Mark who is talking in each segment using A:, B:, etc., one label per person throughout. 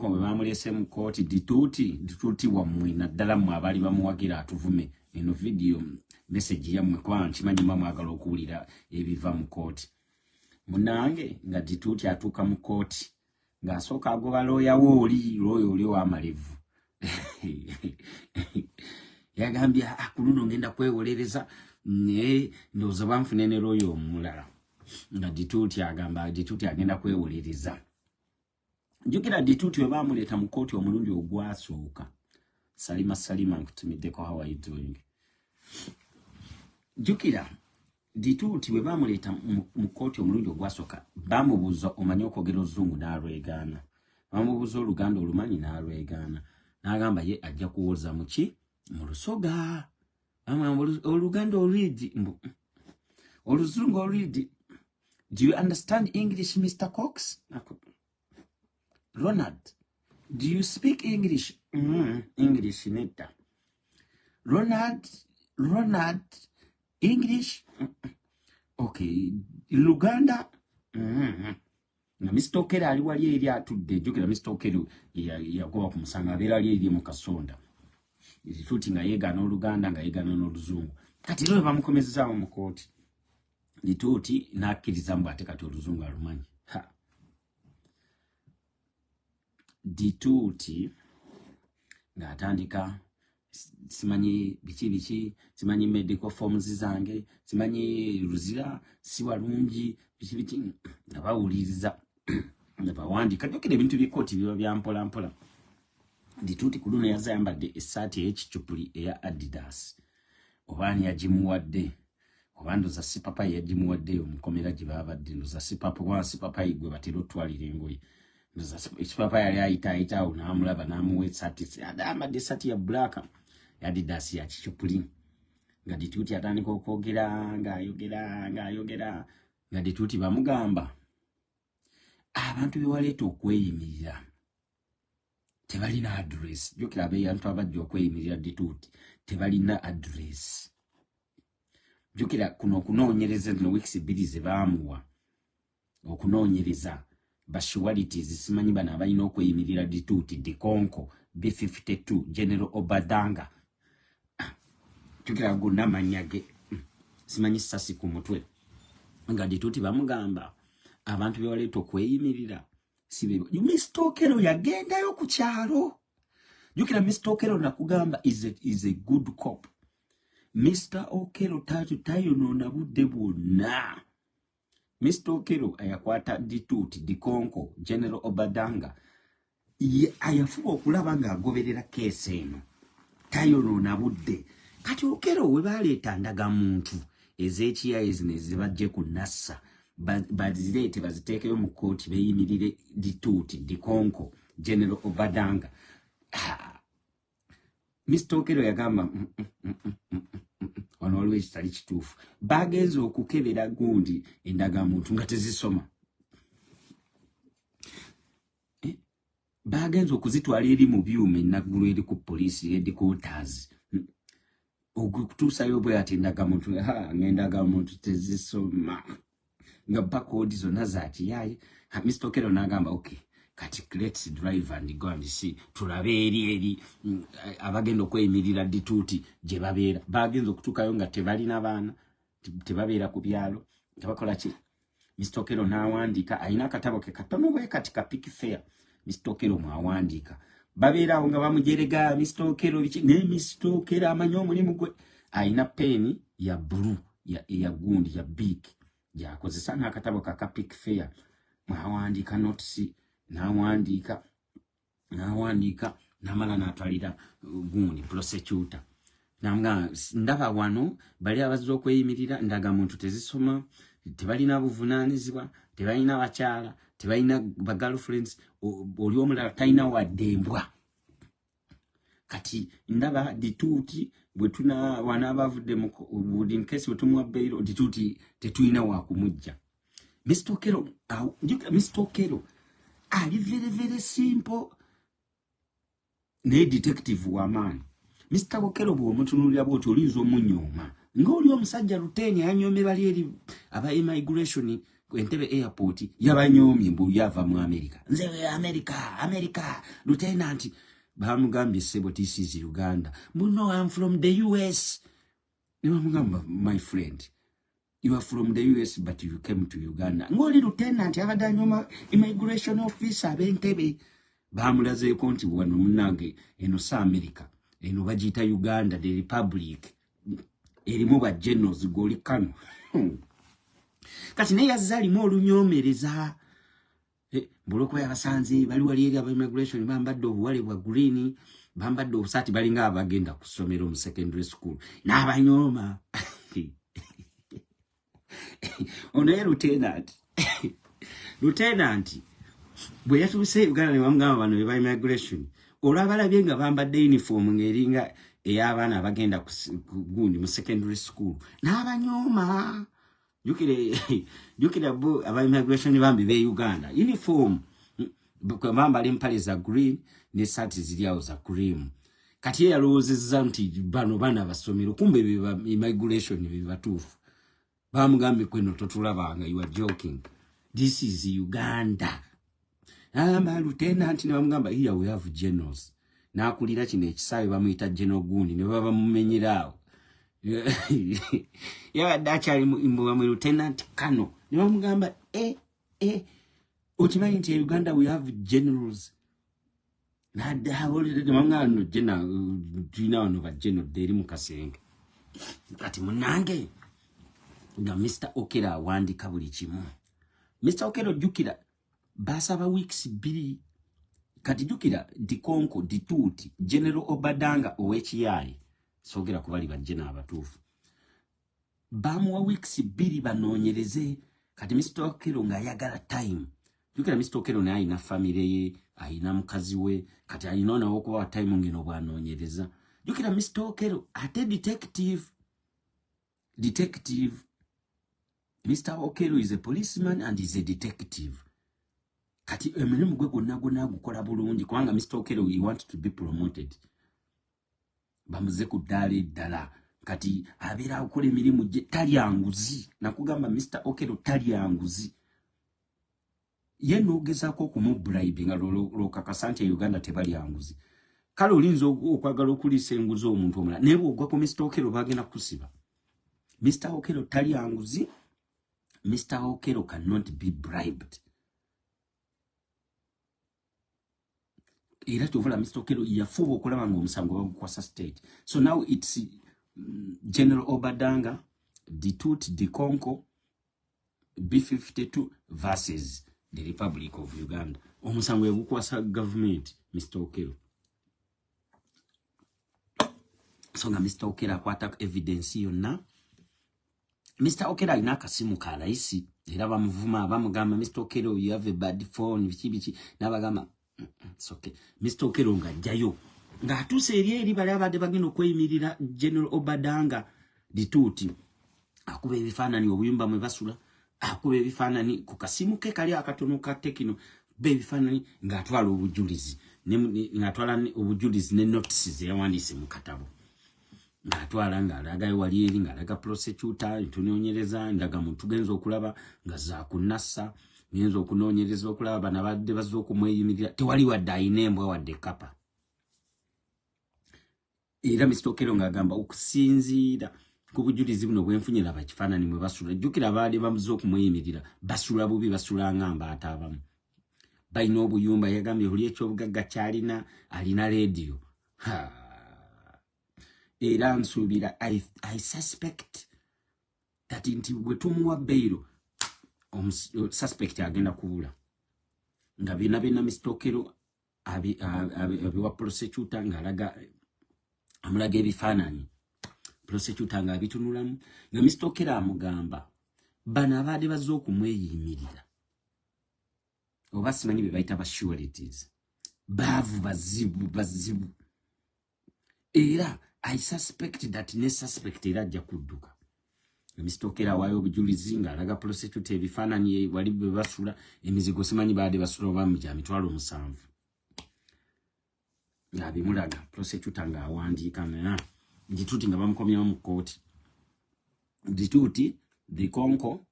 A: Dikonko bwe bamulese mu kooti dituti wammwe naddala mmwe abali bamuwagira atuvume eno video message yammwe kwa nkimanyi mwagala okuwulira ebiva mu kooti. Munange nga dituti atuuka mu kooti ng'asooka agoba looya oli w'amalevu. Yagambye ku luno ngenda kwewolereza ndowooza banfune ne looya omulala nga dituti agenda kwewolereza. Jjukira dituti we baamuleeta mu kooti omulundi ogwasooka. Salima nkutumiddeko, how are you doing? Jjukira dituti we baamuleeta mu kooti omulundi ogwasooka baamubuuza omanyi okwogera Oluzungu n'alwegaana. Baamubuuza Oluganda olumanyi n'alwegaana. N'agamba ye ajja kuwoza mu ki? Mu Lusoga. Oluganda olwidi. Oluzungu olwidi. Do you understand English, Mr. Cox? Ronald, do you speak English? English netta. Ronald, English? Okay. Luganda? Na Mr. Okero ali wali eri atudde. Jjukira Mr. Okero yagoba ku musanga abeera ali eri mu Kasonda. Dituti nga yeegaana Oluganda nga yeegaana n'Oluzungu. Kati lwe bamukomezezaawo mu kooti. Dituti n'akkiriza mbu ate kati Oluzungu alumanyi. Dituti ng'atandika simanyi biki simanyi medical forms zange simanyi luzira si walungi biki nga bawuliriza nga bawandika. Jjukira ebintu by'ekkooti biba bya mpola. Dituti ku luno yazze ayambadde essaati ey'ekicupuli eya Adidas. Obaani yagimuwadde oba ndoza si papa yagimuwadde omukomera gye baabadde ndoza si papa gwe batera otwalira engoye. Papa yali ayitawo n'amulaba n'amuwa essaati ayambadde essaati ya black ya Adidas ya kicupuli. Nga Dituti atandika okwogera ng'ayogera nga Dituti bamugamba abantu be waleeta okweyimirira tebalina address. Jjukira abantu abajja okweyimirira Dituti tebalina address. Jjukira kuno okunoonyereza no weeks 2 ze baamuwa okunoonyereza basualities simanyi bana abalina okweyimirira Dituti Dikonko B52 General Obadanga. Jjukira gonna manyage simanyi sasi ku mutwe nga Dituti bamugamba abantu bewaleeta okweyimirira sibe. Mr. Okero yagendayo ku kyalo. Jjukira Mr. Okero nakugamba is a good cop. Mr. Okero tayonoona budde bwonna. Mr. Okero ayakwata Dituti Dikonko General Obadanga ayafuba okulaba ng'agoberera keesi eno tayonoona budde. Kati Okero we baleeta ndagamuntu ez'ekiyaye zino ezibajje ku nassa bazireete baziteekeyo mu kooti beeyimirire Dituti Dikonko General Obadanga. Mr. Okero yagamba wano waliwo ekitali kituufu. Bagenza okukebera gundi endagamuntu nga tezisoma. Bagenza okuzitwala eri mu byuma ennaggulu eri ku poliisi headquarters. Okutuusayo bwe ati endagamuntu ng'endagamuntu tezisoma nga bakodi zonna za kiyaye. Mr. Okero n'agamba okay kati let's drive and go and see tulabe eri abagenda okweyimirira Dituti gye babeera. Bagenza okutuukayo nga tebalina baana tebabeera ku byalo tebakola ki. Mr. Okero n'awandiika alina akatabo ke katono bwe kati ka pick fair. Mr. Okero mwawandiika babeerawo nga bamujerega Mr. Okero biki ne Mr. Okero amanyi omulimu gwe. Alina peeni ya blue ya gundi ya big gyakozesa n'akatabo ka pick fair. Mwawandiika notice n'awandiika n'amala n'atwalira gundi prosecutor. Ndaba wano bali abazze okweyimirira ndagamuntu tezisoma tebalina buvunaanyizibwa tebalina bakyala tebalina ba girlfriends oli omulala talina wadde embwa. Kati ndaba Dituti bwe tuna wana abavudde mu in case bwe tumuwa bail Dituti tetulina wa kumujja. Mr. Okero Mr. Okero ali very simple ne detective w'amaanyi. Mr. Okero bw'omutunuulira bw'oti oyinza omunyooma ng'oli omusajja Luteni anyoome bali eri aba immigration Entebbe airport yabanyomye mbu yava mu America. Nze America, Lieutenant. Bamugambye sebo this is Uganda. No, I'm from the US. My friend, you are from the US, but you came to Uganda. Ngoli Lieutenant, abadanyoma immigration officer bentebe. Bamulaze konti wano munange eno sa America. Eno bajita Uganda, the Republic. Erimu ba generals goli kano. Kati ne yazali mo olunyomereza. Buloko yabasanze bali wali eri aba immigration bambadde obuwale bwa green, bambadde obusati balinga abagenda ku ssomero mu secondary school. N'abanyoma. Ono ye Lieutenant. Bwe yatuse Uganda ne bamugamba bano be ba immigration. Olwabalabye nga bambadde uniform ng'eringa ey'abaana abagenda ku gundi mu secondary school. N'abanyoma. Jukira bo aba immigration bambi be Uganda. Uniform. Bamba empale za green ne sati ziliao za cream. Kati ya yalowozezza nti bano bana basomero kumbe be immigration be batufu. Bamugambe kweno totulabanga, you are joking. This is Uganda. Lieutenant ne bamugamba here we have generals. Nakulira kino ekisawe bamuyita General Gundi ne baba mumenyeraawo. Ya dachali mu Lieutenant Kano. Ne bamugamba okimanyi nti Uganda we have generals. Nadaawolere mangano general tulina wano ba general deri mu Kasenge. Kati munange nga Mr. Okera awandika buli kimu. Mr. Okera jukira basaba weeks 2 kati jukira dikonko dituti General Obadanga ow'ekiyayi sogera kubali bajjena abatuufu bamuwa weeks 2 banoonyereze kati Mr. Okero nga ayagala time jukira Mr. Okero naye ayina family ye ayina mukazi we kati ayina nawo okuba time ngeno bwanoonyereza jukira Mr. Okero ate detective Mr. Okero is a policeman and is a detective. Kati emirimu gwe gonna gukola bulungi kubanga Mr. Okero he want to be promoted. Bamuze ku ddala kati abeera akola emirimu gye talyanguzi nakugamba Mr. Okero talyanguzi. Ye noogezaako okumubribe nga lokakasa nti Uganda tebalyanguzi. Kale olinza okwagala okuliisa enguzi omuntu omulala naye bw'ogwa ku Mr. Okero bagenda kusiba. Mr. Okero talyanguzi. Mr. Okero cannot be bribed. Era tuvola Mr. Okero yafuba okulaba ng'omusango bagukwasa state. So now it's General Obadanga, Ditut, Dikonko, B52 versus the Republic of Uganda. Omusango yagukwasa government, Mr. Okero. So nga Mr. Okero akwata evidence yonna. Mr. Okero alina akasimu ka layisi era bamuvuma bamugamba Mr. Okero you have a bad phone biki n'abagamba it's okay. Mr. Okero nga ajjayo nga atuse eri bali abadde bagenda okweyimirira General Obadanga dituuti akuba ebifaananyi obuyumba mwe basula akuba ebifaananyi ku kasimu ke kali akatono ka Tekino be ebifaananyi ng'atwala obujulizi ne notices yawandiise mu katabo ng'atwala ng'alaga wali eri ng'alaga prosecutor ntunoonyereza ndaga muntu genza okulaba nga za kunassa ngenza okunoonyereza okulaba bana badde bazze okumweyimirira tewali wadde ayina embwa wadde kapa. Era Mr. Okero ng'agamba okusinziira ku bujulizi buno bwenfunye laba kifaananyi mwe basula jjukira baali bamuzze okumweyimirira basula bubi basula ng'ambaata abamu balina obuyumba yagambye buli ekyobugagga kyalina alina radio era nsuubira I suspect that nti bwe tumuwa bailo suspect agenda kubula nga bina Mr. Okero abiwa prosecutor ng'alaga amulaga ebifaananyi prosecutor ng'abitunulamu nga Mr. Okero amugamba bano abaade bazze okumweyimirira oba simanyi be bayita ba suretives baavu bazibu era I suspect that ne suspect era ajja kudduka. Mr. Okero awaayo obujulizi ng'alaga prosecutor ebifaananyi wali bwe basula emizigo simanyi baade basula oba mija mitwalo 7 ng'abimulaga prosecutor ng'awandiika nga dituuti nga bamukomyamu mu kooti dituuti dikonko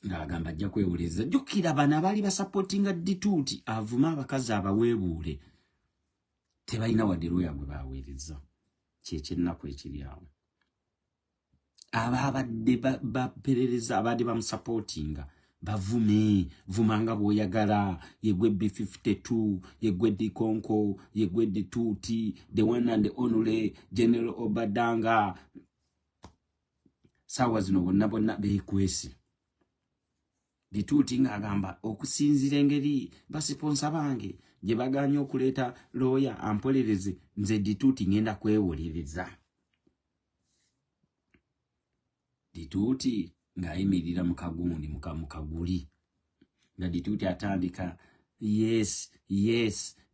A: ng'agamba ajja kwewuliriza. Jjukira bano abaali basapootinga Dituuti avuma abakazi abaweebuule tebalina wadde lwoya gwe baaweereza. Kyekyennaku ekiri awo. Ababadde baperereza abadde bamusapootinga bavume vumanga bw'oyagala yegwe B52 yegwe Dikonko yegwe Dituuti the one and only General Obadanga. Saawa zino bonna beekwese. Dituuti ng'agamba okusinzira engeri basiponsa bange gye baganye okuleeta looya ampolereze nze Dituuti ngenda kwewuliriza. Dituuti ng'ayimirira mu kagundi mu kaguli nga Dituuti atandika yes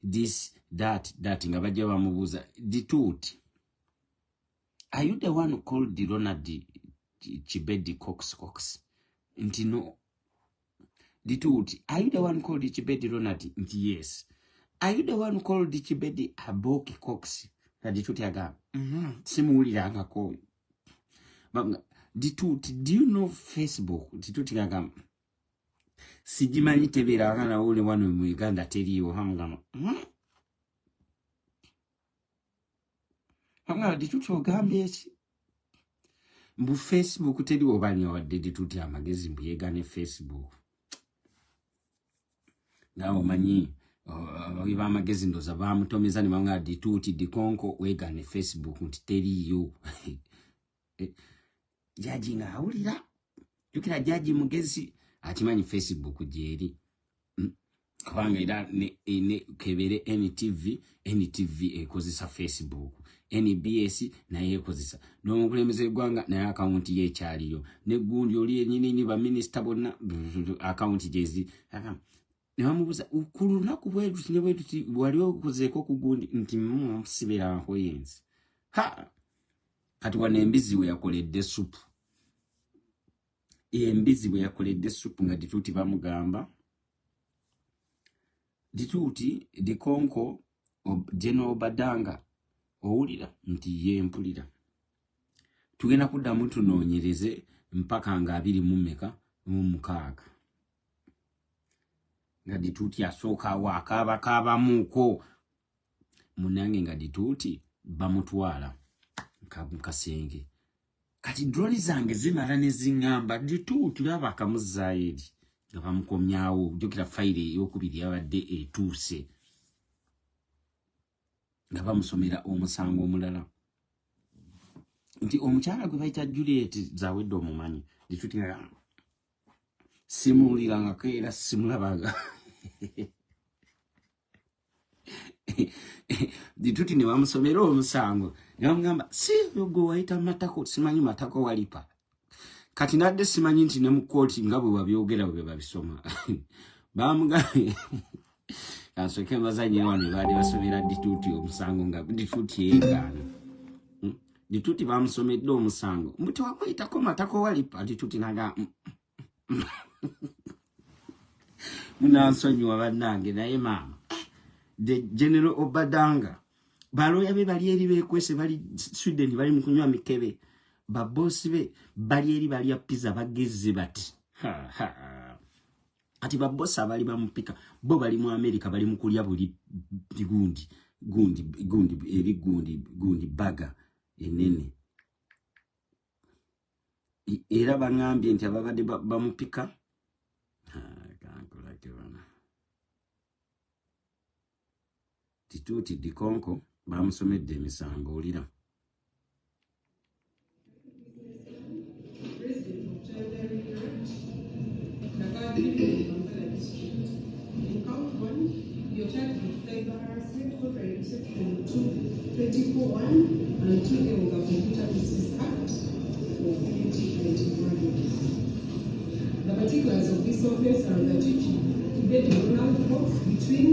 A: this that nga bajja bamubuuza Dituuti, are you the one who called the Ronald Kibedi Cox? Nti no. Dituuti, are you the one called the Kibedi Ronald? Nti yes. Are you the one called the Kibedi Aboki Cox? Na Dituuti agamba simuwulirangako. Dituuti, do you know Facebook? Dituuti agamba sigimanyi tebeera akana ule wano mu Uganda teriiwo. Hangama Dituuti ogambye eki? Mbu Facebook teriiwo banya wadde Dituuti amagezi mbu yeegane Facebook. Nawe omanyi bamagezi ndoza bamutomeza ne bamugamba Dituuti Dikonko weegane Facebook nti teriiyo. Jaji ng'awulira. Jukira jaji mugezi akimanyi Facebook gyeri. Kubanga era ne kebere NTV ekozesa Facebook. NBS naye ekozesa. N'omukulembeze gwanga naye akawunti y'ekyaliyo. Ne gundi oli yennyini ba minisita bonna akawunti gyezi. Ne bamubuuza ku lunaku bweruti ne bweruti wali okozeeko ku gundi nti sibera nkoyenzi. Kati wano embizi we yakoledde supu. Embizi we yakoledde supu nga Dituuti bamugamba. Dituuti Dikonko General Obadanga owulira nti ye mpulira. Tugenda kuddamu tunoonyereze mpaka nga 26 nga Dituuti asooka wakaabakaabamuuko. Munange nga Dituuti bamutwala kasenge. Kati droni zange zimala ne zingamba Dituuti laba akamuzaayo eri nga bamukomyawo. Jjukira fayire ey'okubiri yabadde etuuse nga bamusomera omusango omulala nti omukyala gwe bayita Juliet zawedde omumanyi. Dituuti nga simuwulirangako era simulabaga. Dituuti ne bamusomera omusango ne bamugamba si gwe wayita matako simanyi matako walipa. Kati nadde simanyi nti ne mu kkooti nga bwe babyogera bwe babisoma. Bamugambye kansooke mbazanyi wano baali basomera Dituuti omusango nga Dituuti yeegaana. Dituuti bamusomedde omusango mbu tewamuyitako matako walipa. Dituuti naga munansonyiwa bannange naye maama the General Obadanga balooya be bali eri beekwese bali Sweden bali mu kunywa mikebe. Babosi be bali eri bali ya pizza bagezze bati. Ati babosi abali bamupika bo bali mu America bali mu kulya buli gundi baga enene. Era bangambye nti ababadde bamupika Dituuti Dikonko bamusomedde emisango olira.
B: In count 1, you're charged with cyber harassment, copyright section 224.1 and 2A of the Computer Business Act of 2021. The particulars of this offense are that Kibedi Ronald Cox between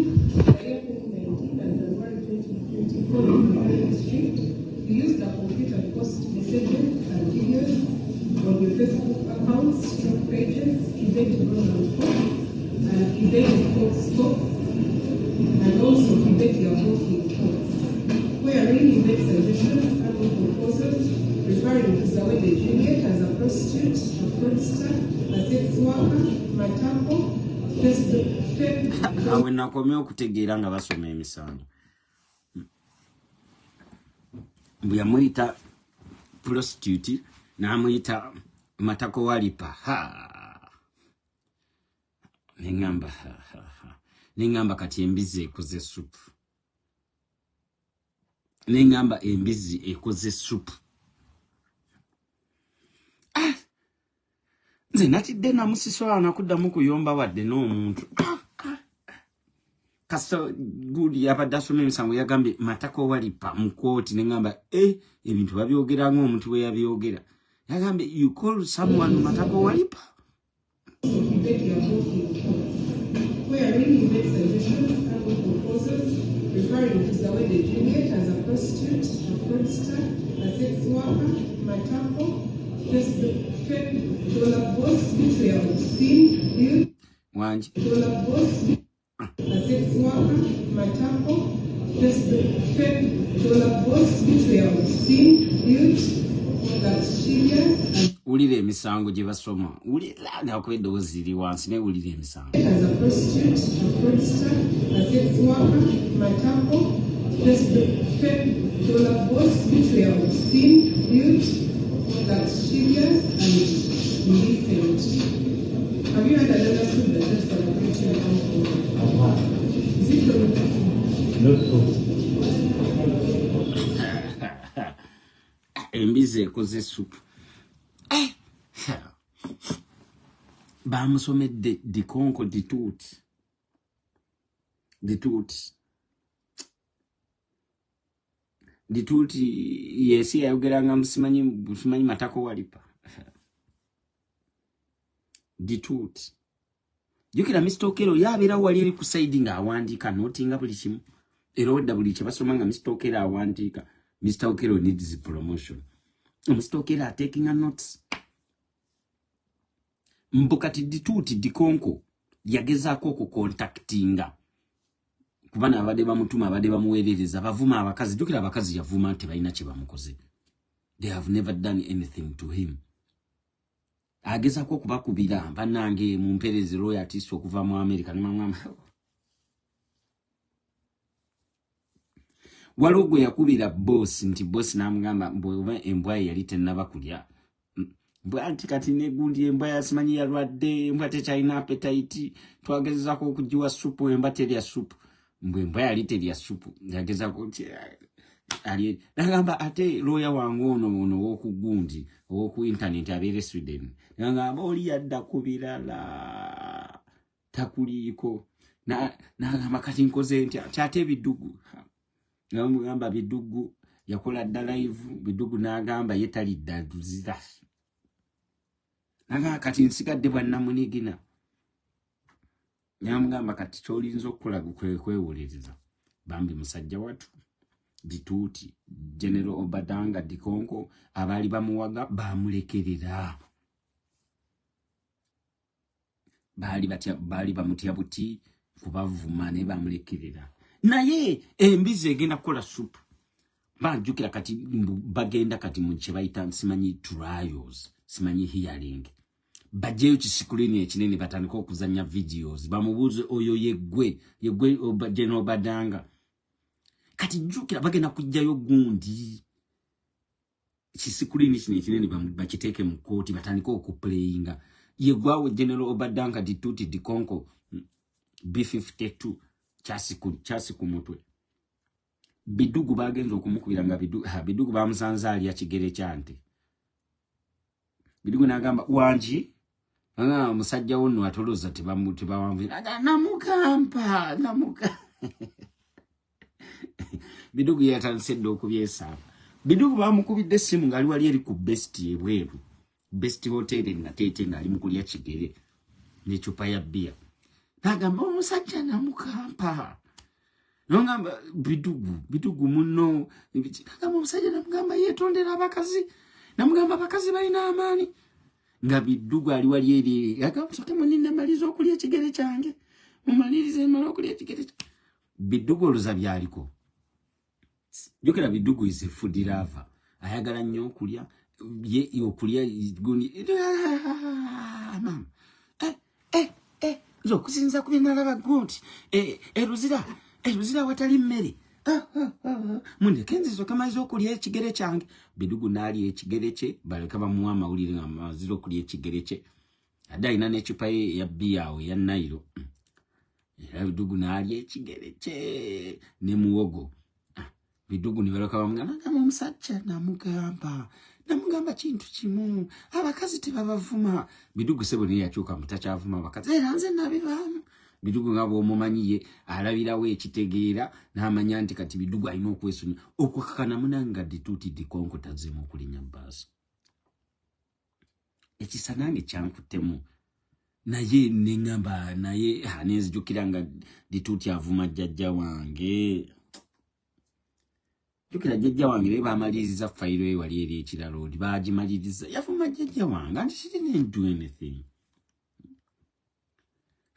B: April 19 and January 2024 in the district, you used the computer to post messages and videos on your Facebook accounts, stroke pages, Kibedi Ronald Cox, and Kibedi Cox, and also Kibedi Aboki Cox, wherein you make suggestions and proposals referring to Zawede Juliet as a prostitute, a fraudster, a sex worker, Matako,
A: awe nakomye okutegeera nga basoma emisango. Mbu yamuyita prostitute n'amuyita Matako walipa. Nengamba kati embizi ekoze soup. Nengamba embizi ekoze soup. Nze natidde namusisola nakuddamu kuyomba wadde n'omuntu. Kaso guli yabadde asoma emisango yagambye Matako walipa mu kooti nengamba ebintu babyogera ng'omuntu bwe yabyogera. Yagambye you call someone Matako walipa?
B: Where really makes suggestions and proposals referring to Zawede Juliet as a prostitute, a fraudster, a sex worker, Matako, fake dollar boss, which we have seen built. Dollar boss, a sex worker, Matako, fake dollar boss, which we have seen built.
A: Ulire emisango gye basoma. Ulira nga kwedde oziri wansi ne ulire emisango.
B: As a prostitute, a fraudster, a sex worker, Matako, fake dollar boss, which we have seen built, luxurious and indecent. Have you heard another school that just for the picture Is it true?
C: Not so.
A: Embizi ekoze soup. Bamusomedde dikonko dituuti. Dituuti yesi yayogeranga musimanyi Matako walipa. Dituuti. Jukira Mr. Okero yabeera wali eri ku side nga awandiika notinga buli kimu. Era odda buli kye basoma nga Mr. Okero awandiika. Mr. Okero needs promotion. Mr. Okero taking a notes. Mbukati dituuti dikonko yagezaako okukontaktinga. Kubana abadde bamutuma abadde bamuweerereza bavuma abakazi. Jukira abakazi yavuma nti balina kye bamukoze. They have never done anything to him. Agezaako okubakubira bannange mu mperezi royalties okuva mu America ne mama. Waliwo gwe yakubira boss nti boss n'amugamba mbwe embwa yali tennaba kulya. Mbwa anti kati negundi embwa yasimanyi yalwadde embwa tekyalina appetite twagezaako okugiwa supu embwa terya supu. Mbwe embwa yali terya supu yagezaako ali nagamba ate lawyer wange ono w'okugundi ow'oku internet abeere Sweden nagamba oli yadda ku birala takuliiko nagamba kati nkoze nti ate bidugu ngamba bidugu yakola dda live bidugu nagamba yetalidda duzira nagamba kati nsigadde bwanna munigina nyamugamba kati kyolinza okukola kwewuliriza bambi musajja watu dituuti General Obadanga Dikonko abali bamuwaga bamulekerera bali bamutya buti kubavuma ne bamulekerera naye embizi egenda kukola soup banjukira kati bagenda kati mu kye bayita simanyi trials simanyi hearing bajeyo kisikulini ekinene batandika okuzanya videos bamubuuze oyo yegwe General Obadanga kati jukira bagenda kujjayo gundi kisikulini kino ekinene bakiteeke mu kooti batandika okuplayinga yegwawe General Obadanga dituuti dikonko B52 chasi ku mutwe bidugu bagenza okumukubira nga bidugu bamusanza ali ya kigere kyante bidugu nagamba wanji musajja wonno atoloza tebawamvira namukampa bidugu yatansedde okubyesaba bidugu bamukubidde simu ngali wali eri ku best ebweru best hotel na tete ngali mukulya kigere n'ecupa ya bia nagamba omusajja namukampa nongamba bidugu muno nagamba omusajja namugamba yetondera abakazi namugamba abakazi balina amaani nga bidugu ali wali eri yagamba sote munina malizo okulya ekigere kyange mumalirize mala okulya ekigere bidugu oluza byaliko jukira bidugu is food lover ayagala nnyo okulya ye yokulya gundi mama zo kusinza kubinalaba gundi eruzira watali mmere munde kenzizo kama zokulya ekigere kyange bidugu nali ekigere kye baleka bamuwa amawulire nga maziro okulya ekigere kye adaina n'ecupa ya biyawe ya Nairo era bidugu nali ekigere kye ne muwogo bidugu nibaleka bamugana kama omusajja namugamba kintu kimu abakazi tebabavuma bidugu sebo niye yakyuka mutakyavuma abakazi era nze nabivaamu bidugu ngabo omumanyiye alabirawo ekitegeera n'amanya nti kati bidugu alina okwesunya okwakakana munanga dituutidde konkota zemu okulinya bbaasi ekisa nange kyankutemu naye neŋŋamba naye nenzijukira nga dituuti avuma jjajja wange jukira jjajja wange naye baamaliriza fayiro ye wali eri ekiralo baagimaliriza yavuma jjajja wange anti she didn't do anything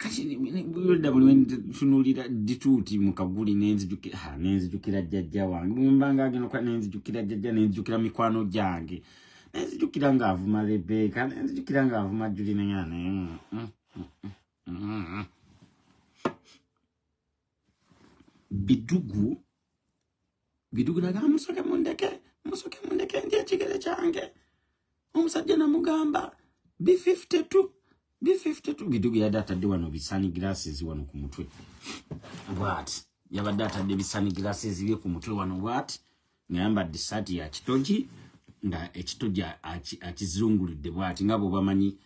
A: kati bwedda buli wentunulira dituuti mu kaguli nenzijukira jjajja wange bwembanga agenda okuba nenzijukira jjajja nenzijukira mikwano gyange nenzijukira ng'avuma Rebeka nenzijukira ng'avuma Julinengane bidugu naga musoke mundeke ndi ekigere kyange omusajja namugamba B52 bidugu yadde atadde wano bisani glasses wano ku mutwe bwat yabadde atadde bisani glasses bye ku mutwe wano bwat ngayambadde saati ya kitogi nga ekitogi akizunguludde bwati nga bo bamanyi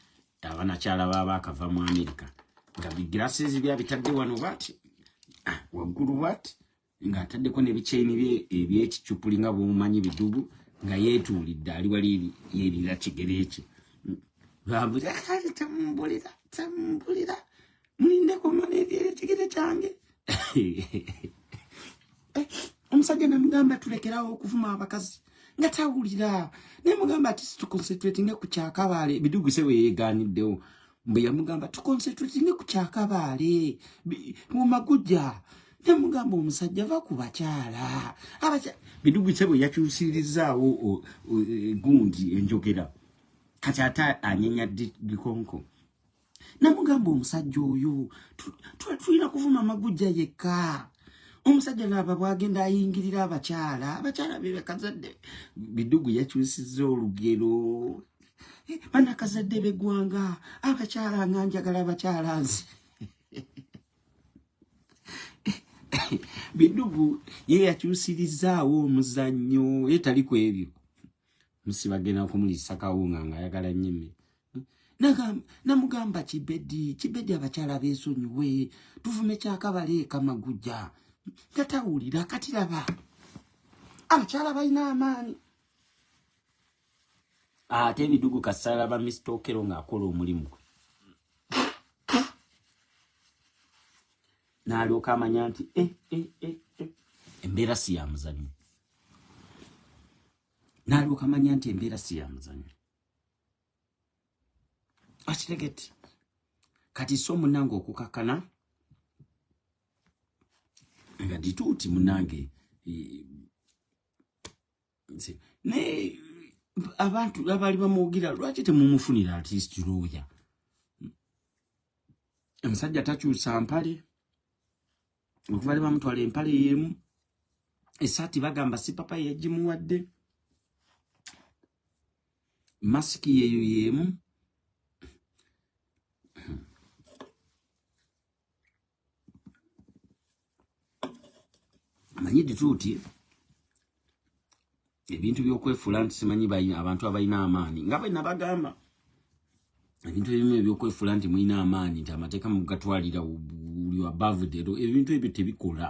A: abanakyala baba akava mu America nga glasses bya bitadde wano bwati waggulu bwati nga ataddeko n'ebikyeni bye ebyekicupuli nga bwomumanyi bidugu nga yeetuulidde ali wali yerira kigere kye bambulira kati tamumbulira mulindeko maneeryera ekigere kyange omusajja namugamba tulekerawo okuvuma abakazi nga tawulira naye mugamba ati tuconcentratinge ku kyakabaale bidugu se weyeegaaniddewo mbe yamugamba tuconcentratinge ku kyakabaale mu magujja namugamba omusajja va ku bakyala bidugu se bwe yakyusirizaawo gundi enjogera kati ata anyenya dikonko namugamba omusajja oyo tulina kuvuma magujja yekka omusajja naba bwagenda ayingirira abakyala bebakazadde bidugu yakyusiza olugero banakazadde begwanga abakyala nga njagala abakyala nze bidugu ye yakyusirizaawo omuzannyo ye tali ku ebyo musibagenda okumulisa kawunga nga ayagala nnyo namugamba Kibedi abakyala beesonyiwe tuvume kyakabale kamagujja katawulira kati laba abakyala balina amaanyi ate bidugu kasala ba mistokero ng'akola omulimu gwe n'alyoka amanya nti embeera si ya muzannyo n'alyoka amanya nti embeera si ya muzannyo akitegete kati so munange okukakana nga dituuti munange ne abantu abali bamwogira lwaki temumufunira artist lawyer omusajja takyusa mpale okuvale bamutwala empale yemu esaati bagamba si papa yagimuwadde masiki yeyo yemu amanyi dituuti ebintu byokwefuula nti simanyi abantu abalina amaanyi nga balina bagamba ebintu ebimu ebyokwefuula nti mulina amaanyi nti amateeka mugatwalira buli above dero ebintu ebyo tebikola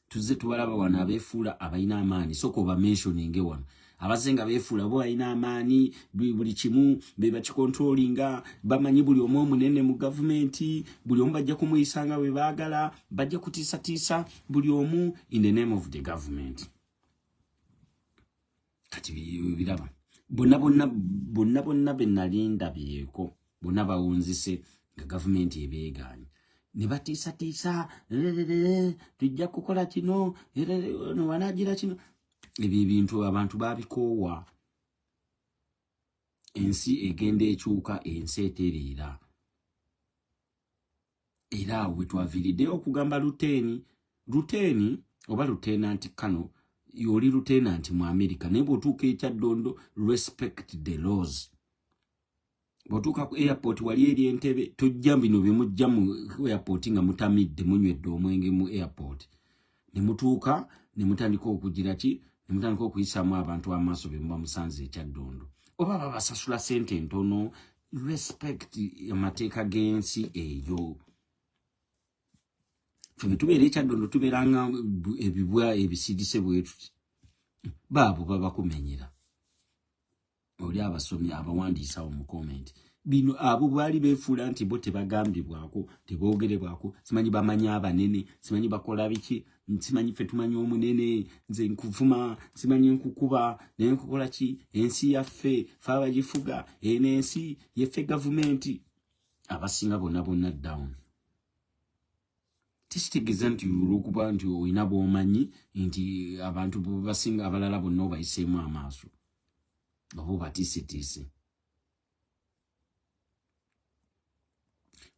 A: tuzze tubalaba wano abeefuula abalina amaanyi soko bamentioninge wano abazenga beefuula bo balina amaanyi buli kimu bebakikontrolinga bamanyi buli omu omunene mu gavumenti buli omu bajja kumuyisanga bwe baagala bajja kutiisatiisa buli omu in the name of the government kati biraba bonna benalinda byeko bonna bawunzise nga gavumenti ebeegaanye ne batiisatiisa tujja kukola kino no wanagira kino ebyo ebintu abantu babikoowa ensi egende ekyuka ensi etereera. Era wetwaviridde okugamba Luteni oba Lieutenant Kano yoli Lieutenant mu America naye bw'otuuka ekyaddondo respect the laws. Bw'otuuka ku airport wali eri Entebbe tojja bino bimujja mu airport nga mutamidde munywedde omwenge mu airport. Ne mutuuka ne mutandika okugira ki ne mutandika okuyisaamu abantu amaaso be muba musanze ekyaddondo. Oba babasasula ssente ntono respect amateeka g'ensi eyo. Ffe tubeera ekyaddondo tubeeranga ebibwa ebisidise bwetuti. Baabo babakumenyera. Oli abasomi abawandiisawo mu comment. Bino abo bwali beefuula nti bo tebagambibwako, teboogerebwako, simanyi bamanyi abanene, simanyi bakola biki, simanyi ffe tumanyi omunene, nze nkuvuma, simanyi nkukuba, naye nkukola ki, ensi yaffe, ffe abagifuga, eno ensi yeffe gavumenti. Abasinga bonna down. Tekitegeeza nti olw'okuba nti olina bw'omanyi nti abantu basinga abalala bonna obayiseemu amaaso. Oba obatiisetiise.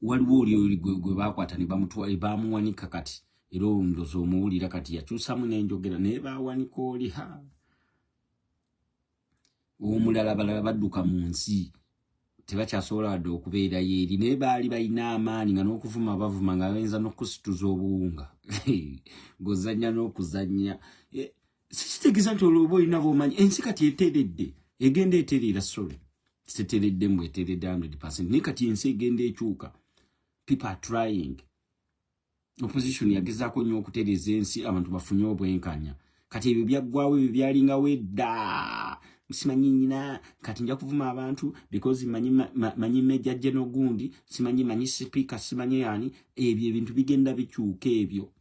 A: Waliwo oli gwe baakwata ne bamutwala baamuwanika kati. Era ndowooza omuwulira kati yakyusamu n'enjogera naye baawanika oli ha. Omulala balala badduka mu nsi. Tebakyasobola wadde okubeera yeeri naye baali balina amaanyi nga n'okuvuma bavuma nga bayinza n'okusituza obuwunga. Ng'ozannya n'okuzannya. Kitegeeza nti olwoba olina bw'omanyi ensi kati eteredde. Egenda etereera sorry. Teteredde mbu eteredde 100%. Naye kati ensi egenda ekyuka. People are trying. Opposition yagezaako nnyo okutereeza ensi abantu bafunye obwenkanya. Kati ebyo byaggwawo ebyo byalingawo edda. Simanyi nyina kati nja kuvuma abantu because manyi Major General gundi, simanyi manyi speaker, simanyi yani, ebyo ebintu bigenda bikyuka ebyo.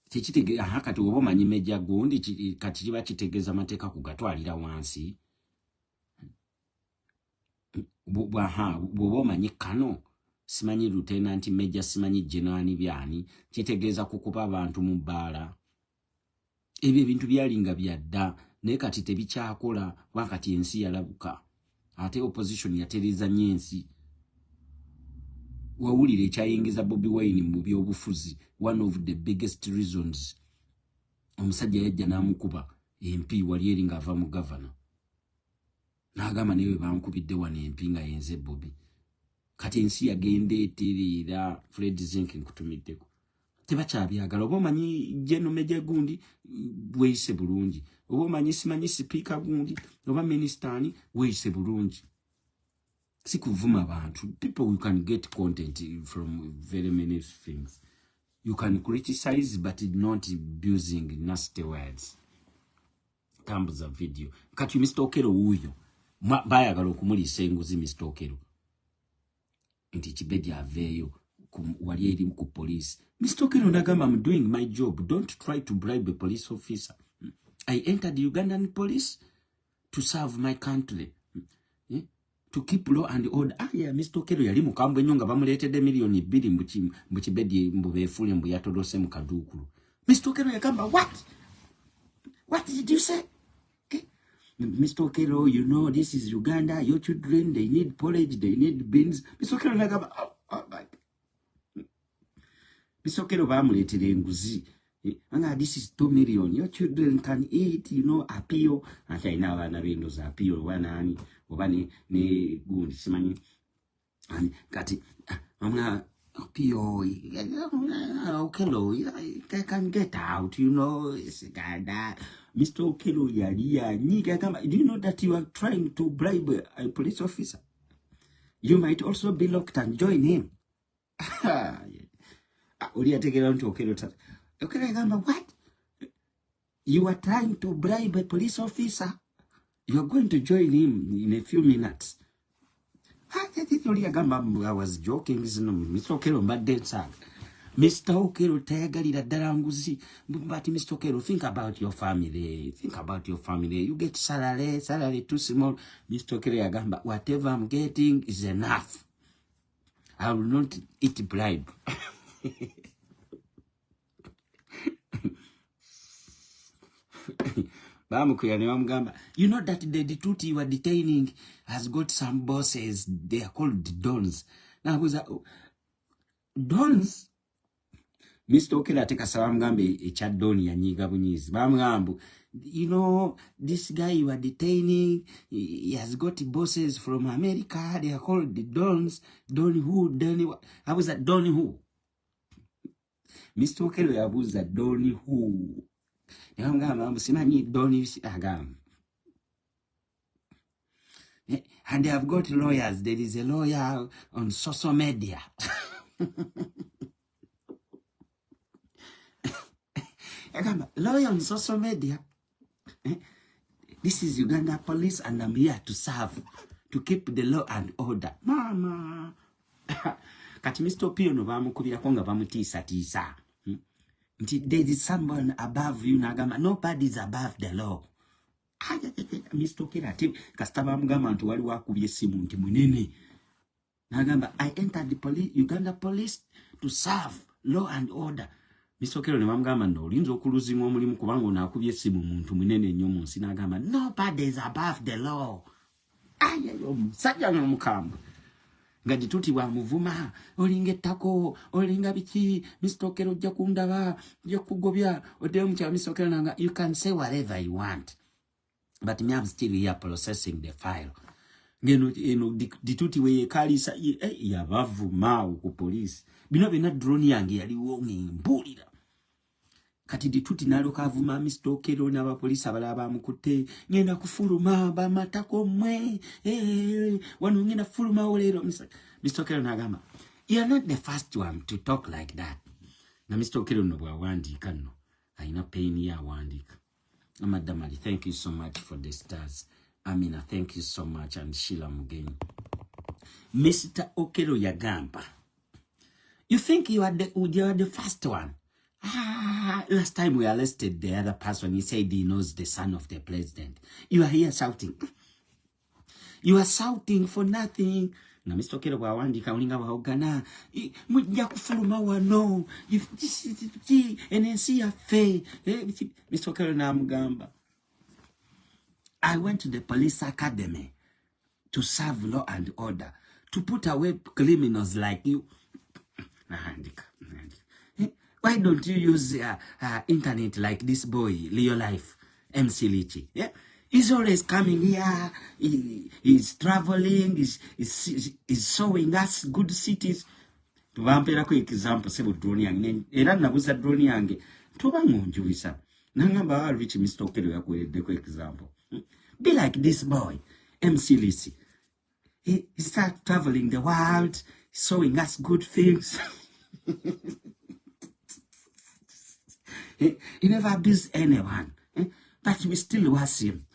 A: Tekitegeeza kati oba manyi Major gundi kati kiba kitegeeza amateeka kugatwalira wansi. Bw'oba omanyi Kano, simanyi Lieutenant Major, simanyi General byani, kitegeeza kukuba abantu mu bbaala. Ebyo ebintu byalinga byadda. Naye kati tebikyakola wakati ensi yalabuka. Ate opposition yatereeza nnyo ensi. Wawulira ekyayingiza Bobi Wine mu byobufuzi. One of the biggest reasons. Omusajja yajja n'amukuba MP wali eri ng'ava mu gavana. N'agamba naye bankubidde wano MP nga yenze Bobi. Kati ensi yagenda etereera Fred Zinc nkutumiddeko. Tebakyabyagala. Oba omanyi General Major gundi bweyise bulungi. Oba omanyi simanyi speaker gundi oba minister weyise bulungi. Si kuvuma abantu. People you can get content from very many things. You can criticize but not abusing nasty words. Tambuza video. Kati Mr. Okero uyo. Bayagala okumuliisa enguzi Mr. Okero. Nti Kibedi aveeyo. Wali eri ku police. Mr. Okero nagamba, I'm doing my job. Don't try to bribe a police officer. I entered the Ugandan police to serve my country. To keep law and order. Yeah, Mr. Okero yali mukambwe nnyo nga bamuleetedde miliyoni 2 mu Kibedi mbu beefuule mbu yatolose mu kaduukulu. Mr. Okero yagamba, what? What did you say? Mr. Okero, you know, this is Uganda. Your children, they need porridge, they need beans. Mr. Okero nagamba, oh my. Mr. Okero bamuleetera enguzi. This is 2 million. Your children can eat, you know, appeal. Ati alina abaana b'endoza appeal wanaani oba ne gundi simanyi. Kati amuna appeal. Okelo, I can get out, you know. Mr. Okelo yali yanyiga gamba. Do you know that you are trying to bribe a police officer? You might also be locked and join him. Oli ategera nti Okelo tata. Okay, remember what? You are trying to bribe a police officer. You are going to join him in a few minutes. I was joking. Mr. Okelo mbadde nsaaga. Mr. Okelo tayagalira ddala nguzi. But Mr. Okelo, think about your family. Think about your family. You get salary too small. Mr. Okelo yagamba, whatever I'm getting is enough. I will not eat bribe. You know that the Dituti you are detaining has got some bosses. They are called Dons. Now, who's that? Dons? Mr. Okela take a Salamgambe, a chat Doni and Yigabunis. Bamgambu. You know, this guy you are detaining, he has got bosses from America. They are called the Dons. Don who? Donny. How was that? Donny who? Mr. Okela was that Donny who? And they have got lawyers. There is a lawyer on social media. Lawyer on social media. This is Uganda police and I'm here to serve, to keep the law and order. Mama. Kati Mr. Pio no bamukubira konga bamutisa tisa. There is someone above you, Nagama. Nobody is above the law. Mr. Kirati, Kastaba Mgama, and Wali Wakubi Simun Timunini. Nagamba, I entered the police, Uganda police to serve law and order. Mr. Kero Namgama, no, Linzo Kuluzi Momulim Kubango, Nakubi Simun Tumunene, Nyomun Sinagama. Nobody is above the law. Sajano Mukam. Gadituti wa muvuma olinga tako olinga biki Mr. Kero jakundaba yakugobya odemcha Mr. Kero nanga. You can say whatever you want, but me I'm still here processing the file. Ngeno dituti we kalisa ya bavuma ku police bino bina drone yange yali wongi mbulira kati dituti nalo kavuma Mr. Kero na ba police abalaba mukute ngenda kufuluma ba matako mwe wanu ngenda fuluma olero Mr. Kero nagama. You are not the first one to talk like that. Na Mr. Kero no bwandika no aina pain ya wandika. Madam Ali, thank you so much for the stars. Amina, thank you so much, and Sheila Mugenyi. Mr. Okero Yagamba, you think you are the first one? Last time we arrested the other person, he said he knows the son of the president. You are here shouting. You are shouting for nothing. Na Mr. Okero Wawandika ulinga wa Uganda. Mujja kufuluma wano. If this is the NNC affair. Mr. Okero na mugamba. I went to the police academy to serve law and order, to put away criminals like you. Why don't you use internet like this boy, Leo Life, MC Richie? Yeah? He's always coming here, he's traveling, he's showing us good cities. Tuvampera kwa example, sebo drone yange. Era nabuza drone yange. Tuba ngunjuisa. Nangamba Richie Mr. Okero ya kwa example. Be like this boy, MC Richie. He starts traveling the world, showing us good things. He never abused anyone, but we still was him.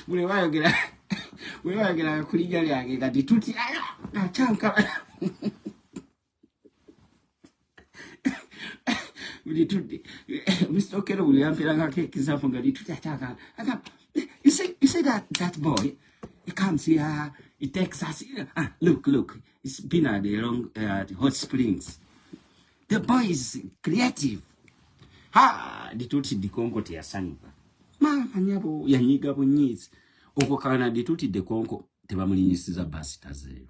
A: We were gonna kuliga that the tuti chanka. Mr. Okero will you say that boy, he comes here, he takes us here. Look, it's been at the wrong hot springs. The boy is creative. The tuti di Congo te asaniba. Nyabo yanyiga bunyizi. Oko kana di tuti de Congo te bamulinyisiza basi tazero.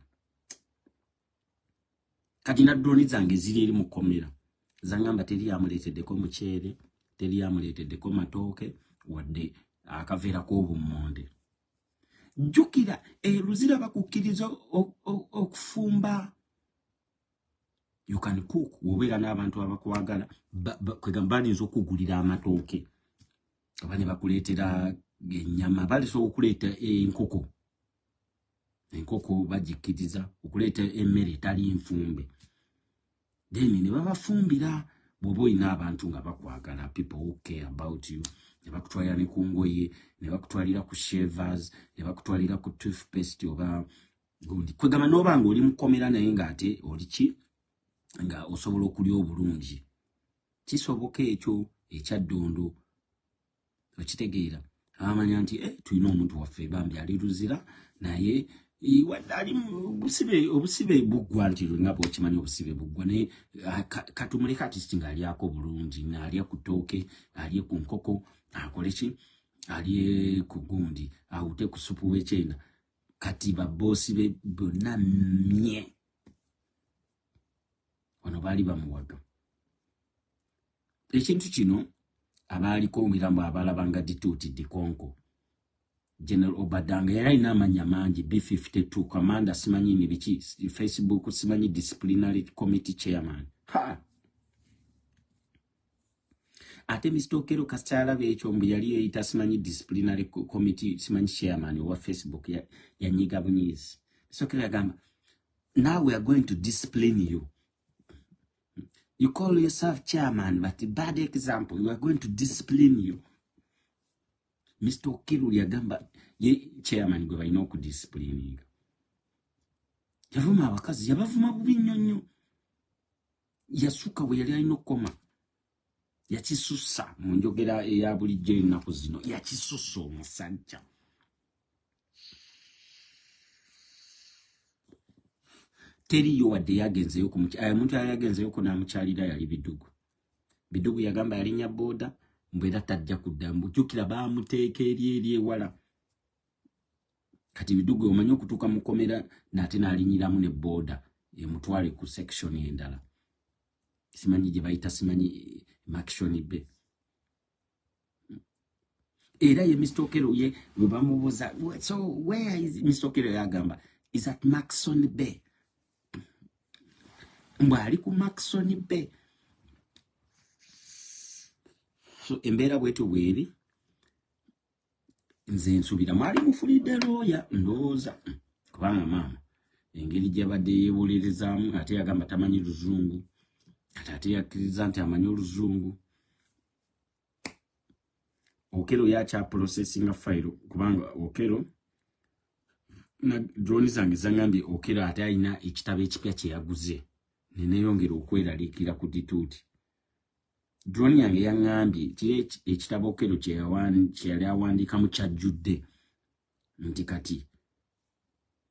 A: Kadina drone zange ziri eri mukomera. Zangamba teri amuletedde ko muchere, teri amuletedde ko matoke, wadde akavera ko obumonde. Jukira ruzira bakukiriza okufumba. You can cook, wobera n'abantu abakwagala kwegambani zokugulira amatoke. Abane bakuletera ennyama, bali so okuleta enkoko. Enkoko bajikiriza okuleta emmere tali nfumbe. Then ne babafumbira bobo ina abantu nga bakwagala, people who care about you. Ne bakutwalira ne kungoye, ne bakutwalira ku shavers, ne bakutwalira ku toothpaste oba gundi. Kwegama noba nga oli mukomera naye nga ate oli ki nga osobola okulya obulungi. Kisoboka ekyo ekyaddondo okitegeera. Amanya nti tulina omuntu waffe bambi ali ruzira naye wadali obusibe buggwa nti nga bw'okimanyi obusibe buggwa naye katumuleka ati ng'alyako bulungi n'alya ku ttooke alye ku nkoko akole ki alye ku gundi awute ku supu w'ekyenda kati baboosi be bonna mmye wano baali bamuwaga ekintu kino abaaliko omulambo abalabanga dituuti dikonko General Obadanga yali alina amanya mangi B52 commander simanyi ni biki Facebook simanyi disciplinary committee chairman ate Mr. Okero kasitala beekyo mbu yali eyita simanyi disciplinary committee simanyi chairman wa Facebook yanyiga bunyizi Mr. Okero yagamba now we are going to discipline you. You call yourself chairman, but a bad example. We are going to discipline you. Mr. Okero yagamba ye chairman gwe balina okudisciplininga. Yavuma abakazi yabavuma bubi nnyo. Yasuka we yali alina okukoma. Yakisussa mu njogera eya bulijjo ennaku zino. Yakisussa omusajja. Teriyo wadde yagenzeyo omuntu yali yagenzeyo n'amukyalira yali Bidugu. Bidugu yagamba yalinnya booda Mbeera tajja kudda mbujjukira baamuteeka eri ewala. Kati Bidugu omanyi okutuuka mu komera n'ate n'alinyiramu ne booda emutwale ku section endala. Simanyi gye bayita simanyi Makshoni B. Era ye Mr. Okero ye bwe bamubuuza so where is Mr. Okero yagamba is at Makshoni B. Mbali ku Makshoni B. So embeera bwetu bweri nze nsubira mwali mufulidde looya ndowooza kubanga maama engeri gy'abadde yeewolerezaamu ate yagamba tamanyi Luzungu kati ate yakkiriza nti amanyi Oluzungu. Okero yakya processing file kubanga Okero na drone zange zangambye Okero ate alina ekitabo ekipya kye yaguze neneeyongera okweraliikira ku dituuti. Drone yange yangambye kiri ekitabo Okero kye yali awandiikamu kyajjudde nti kati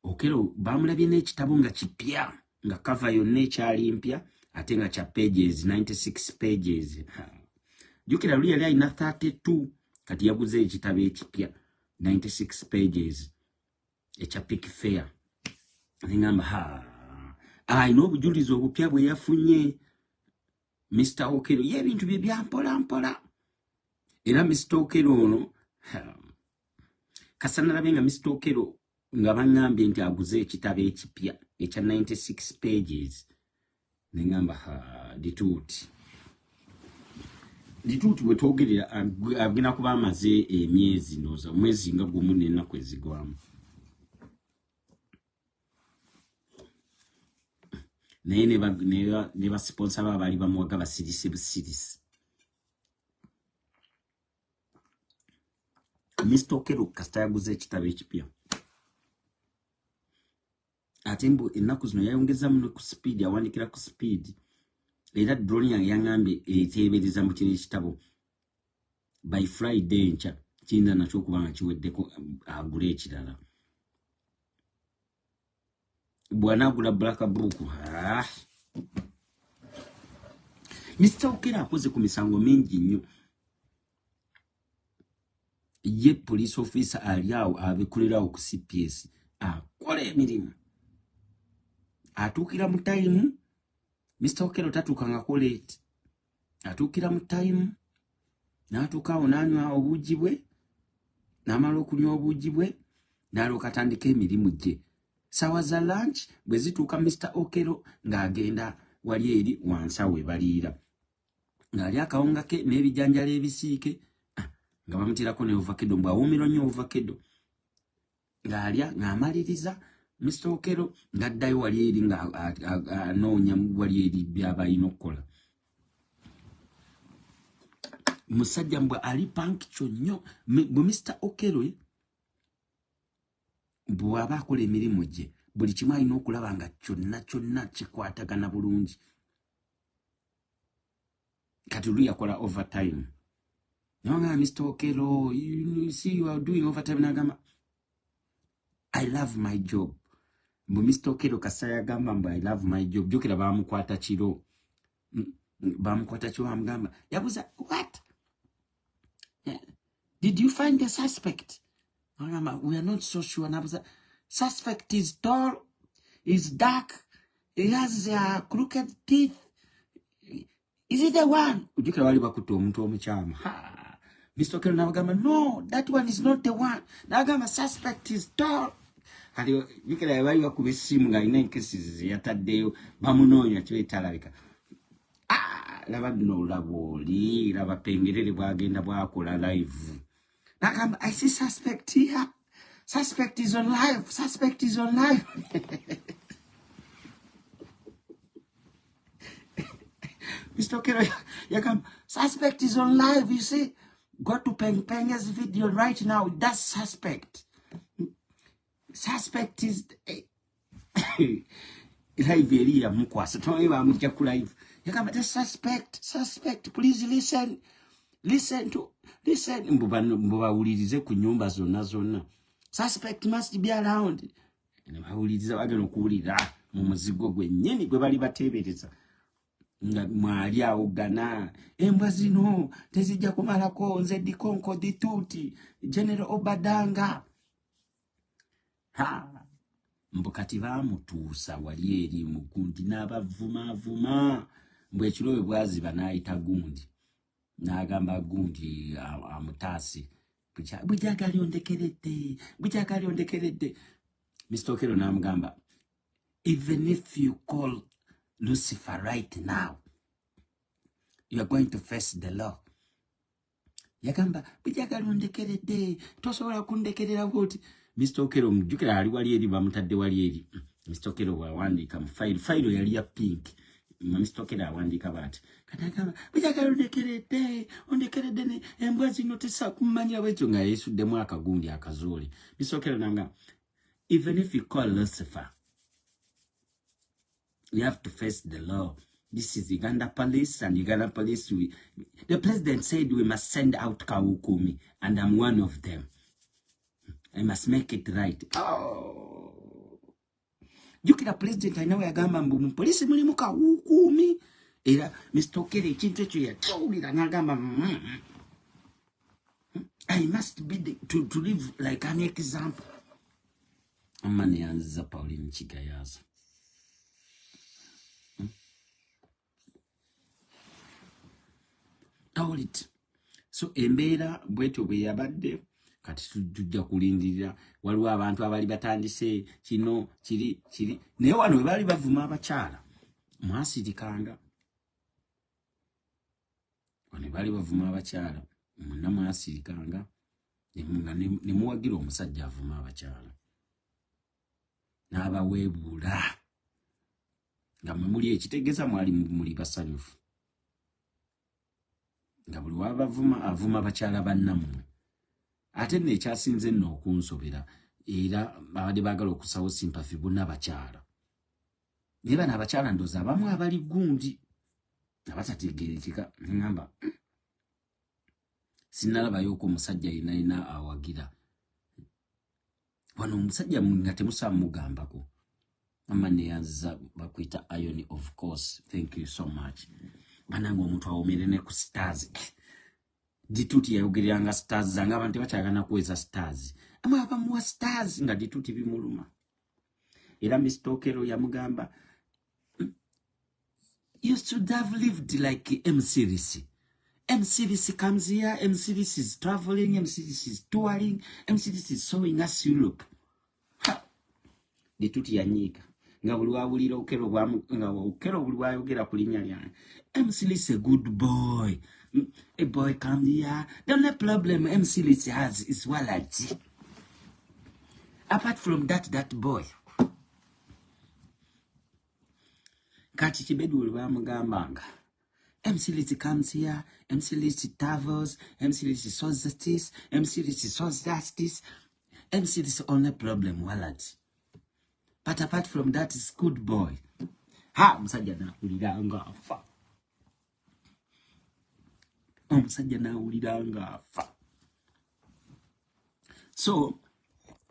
A: Okero baamulabye n'ekitabo nga kipya nga cover yonna ekyali mpya ate nga kya pages 96 pages. Jjukira luli yali alina 32 kati yaguze ekitabo ekipya 96 pages ekya pick fair. Ningamba ayina obujulizi obupya bwe yafunye Mr. Okero ye ebintu bye byampola mpola. Era Mr. Okero ono kasana labe nga Mr. Okero nga bangambye nti aguze ekitabo ekipya ekya 96 pages. Ningamba dituuti bwe twogerera agenda kuba amaze emyezi ndowooza omwezi nga gumu n'ennaku ezigwamu. Naye ne basponsa baba bali bamuwaga basirisi busirisi. Mr. Okero kasita yaguze ekitabo ekipya ate mbu ennaku zino yayongeza muno ku speed awandikira ku speed. Era drone yange yangambye eteebereza mu kino ekitabo by Friday nkya kinda nakyo okubanga kiweddeko agule ekirala. Bw'anaagula black book Mr. Okero akoze ku misango mingi nnyo. Ye police officer ali awo abikulirawo ku CPS akola emirimu atuukira mu time. Mr. Okero tatuukangako late atuukira mu time n'atuuka awo n'anywa obuugi bwe n'amala okunywa obuugi bwe n'alyoka atandika emirimu gye. Sawa za lunch bwe zituuka Mr. Okero ng'agenda wali eri wansi awo we baliira ng'ali akawunga ke n'ebijanjalo ebisiike nga bamutirako ne ovakkedo mbw awuumirwa nnyo ovakkedo ng'alya ng'amaliriza. Mr. Okero ng'addayo wali eri ng'anoonya wali eri by'aba alina okukola. Musajja mbw ali pankicyo nnyo. Bwe Mr. Okero bw'aba akola emirimu gye buli kimu alina okulaba nga kyonna kikwatagana bulungi. Kati luli yakola overtime. Nanga Mr. Okero, you see you are doing overtime. Nagamba, I love my job. Mbu Mr. Okero kasaya gamba mbu I love my job. Jokera bamukwata kiro. Bamukwata kiro amugamba. Yabuza, what? Yeah. Did you find the suspect? We are not so sure. Nabuza, suspect is tall, is dark, he has crooked teeth. Is it the one? Ujukira wali bakuto omuntu omukyama. Mr. Okero nabagamba, no, that one is not the one. Nabagamba, suspect is tall. Kali ujukira yabali bakube simu nga ina cases yataddeyo bamunoonya kibetalabika. Laba no laboli, laba pengerere bwagenda bwakola live. Nagamba, I see suspect here. Suspect is on live. Suspect is on live. Mr. Okero, Yakam, suspect is on live, you see. Go to Penga's video right now. That's suspect. Suspect is live area mukwasa. Toiwa mujja ku live. Yakam, the suspect, please listen. Listen. Mbawulirize ku nyumba zonna. Suspect must be around. Mbawulirize bageno kuwulira mu muzigo gwe nnyini gwe bali batebereza. Nga mwali awogana embwa zino tezijja kumalako nze dikonko dituti General Obadanga. Mbukati bamutuusa wali eri mu gundi n'abavuma mbwe ekirowe bwaziba n'ayita gundi n'agamba gundi amutaasi bujjagali ondekeredde. Mr. Okero n'amugamba, even if you call Lucifer right now, you are going to face the law. Yagamba, bujjagali ondekeredde, tosobola kundekerera bwoti. Mr. Okero mjukira ali wali eri bamutadde wali eri. Mr. Okero wawandika mu file yali ya pink. Mr. Okero awandika bati. Katagamba, bujjagali ondekeredde ne embwa zino tesa kumanya bwetyo nga yesuddemu akagundi akazoole. Mr. Okero nanga, even if you call Lucifer, you have to face the law. This is Uganda police, and Uganda police, the president said we must send out Kawukumi, and I'm one of them. I must make it right. Jukira president, I know yagamba mbu police mulimu Kawukumi. Era Mr. Okero ekintu ekyo yatawulira n'agamba, I must be to live like an example. Amane yanziza Pauline Chigayaza. All it. So Mbeera bweto bwe yabadde kati tujja kulindirira waliwo abantu abali batandise kino kiri naye wano bali bavuma abakyala mwasirikanga wano bali bavuma abakyala muna mwasirikanga ne muwagira omusajja avuma abakyala n'abaweebuula nga muli ekitegeeza mwali muli basanyufu nga buli avuma abakyala bannammwe ate nekyasinze nno okunsobera era abadde baagala okusawo sympathy bonna abakyala naye bano abakyala ndooza abamu abali gundi abatategerekeka ngamba sinnalabayoko omusajja yenalina awagira wano omusajja nga temusaa mugambako mama neyanziza bakwita Iron, of course. Thank you so much. Banango omuntu awomerene ku stars. Dituti yayogeranga stars zanga abantu bakyagana kuweza stars. Ama abamuwa stars nga dituti bimuluma. Era Mr. Okero yamugamba, you should have lived like M-Series. M-Series comes here, M-Series is traveling, M-Series is touring, M-Series is showing us Europe. Dituti yanyiga. Nga buli wabulira Okero nga Okero buli wayogera ku linnya lyange. M-Series a good boy. A boy come here. The only problem M-Series has is wallet. Apart from that boy. Kati Kibedi buli bamugambanga. M-Series comes here, M-Series travels, M-Series shows this, M-Series shows justice. M-Series only problem wallet. But apart from that, is good boy. Musajja nawulira nga afa. Musajja nawulira nga afa. So,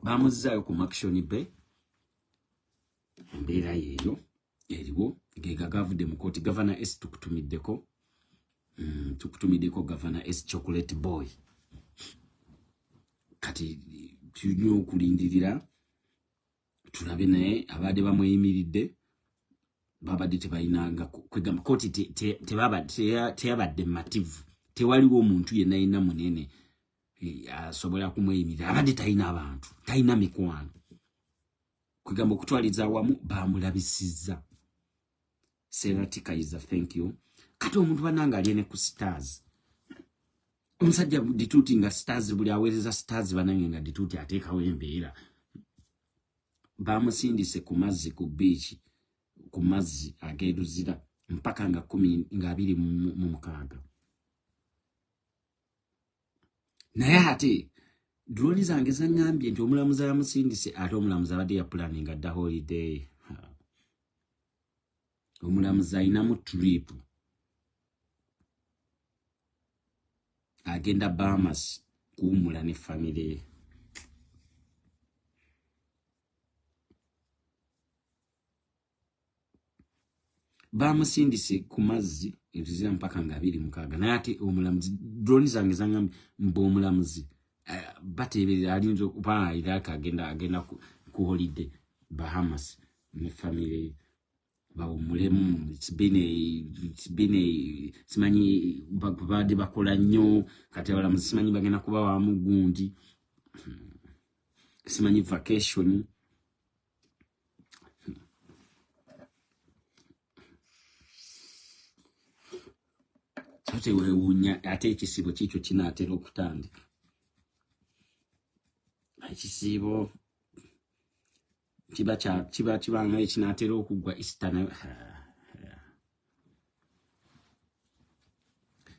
A: bamuzzayo ku Action Bay. Mbeera yeyo eriwo Ggagga avudde mu kooti. Governor S tukutumiddeko Governor S Chocolate Boy. Kati tulina okulindirira tulabe naye abadde bamweyimiridde babadde tebayinanga kwegamba kooti teyabadde mativu. Tewaliwo omuntu yenna yenna munene asobola kumweyimirira. Abadde talina abantu, talina mikwano. Kwegamba okutwaliza awamu bamulabisizza. Seratika is a thank you. Kati omuntu bananga aliene ku stars. Omusajja dituti nga stars buli aweereza stars banange nga dituti ateekawo Mbeera. Bamusindise ku mazzi ku beach, ku mazzi ageeruzira mpaka nga 26. Naye ate drone zange zangambye nti omulamuzi yamusindise ate omulamuzi abadde ya planning adda holiday. Omulamuzi ayina mu trip agenda Bahamas kuwumula ne family. Bamusindise ku mazzi erizira mpaka nga 26. Naye ate omulamuzi drone zange zangambye mbo omulamuzi bateberera alinzo okuba iraka agenda ku holiday Bahamas ne family. Bawumulemu. It's been a simanyi bade bakola nnyo kati abalamuzi simanyi bagenda kuba wamu gundi simanyi vacation. Ate wewunya ate ekisibo kikyo kinaatera okutandika. Ekisibo kiba nga ekinaatera okugwa Eastern.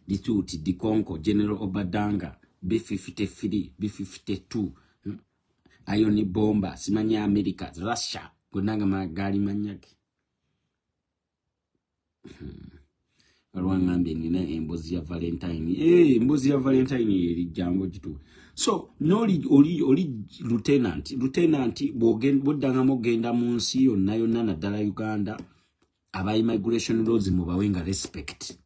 A: Dituti Dikonko General Obadanga B53 B52 Iron Bomba simanyi America Russia gonanga magali manyake. Alwangambe nina embozi ya Valentine. Embozi ya Valentine eri jango jitu. So noli oli lieutenant bodanga mogenda mu nsi yonna yonna naddala Uganda aba immigration laws mubawenga respect.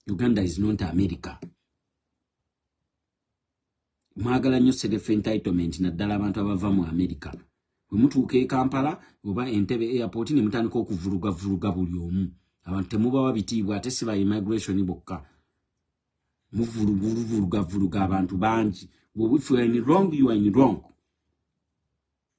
A: Uganda is not America. Mwagala nnyo self entitlement naddala abantu abava mu America. Bwe mutuuka e Kampala oba Entebbe airport ne mutandika okuvuruga buli omu. Abantu temubawa bitiibwa ate si ba immigration bokka. Muvuruga abantu bangi. If you are in wrong, you are in wrong.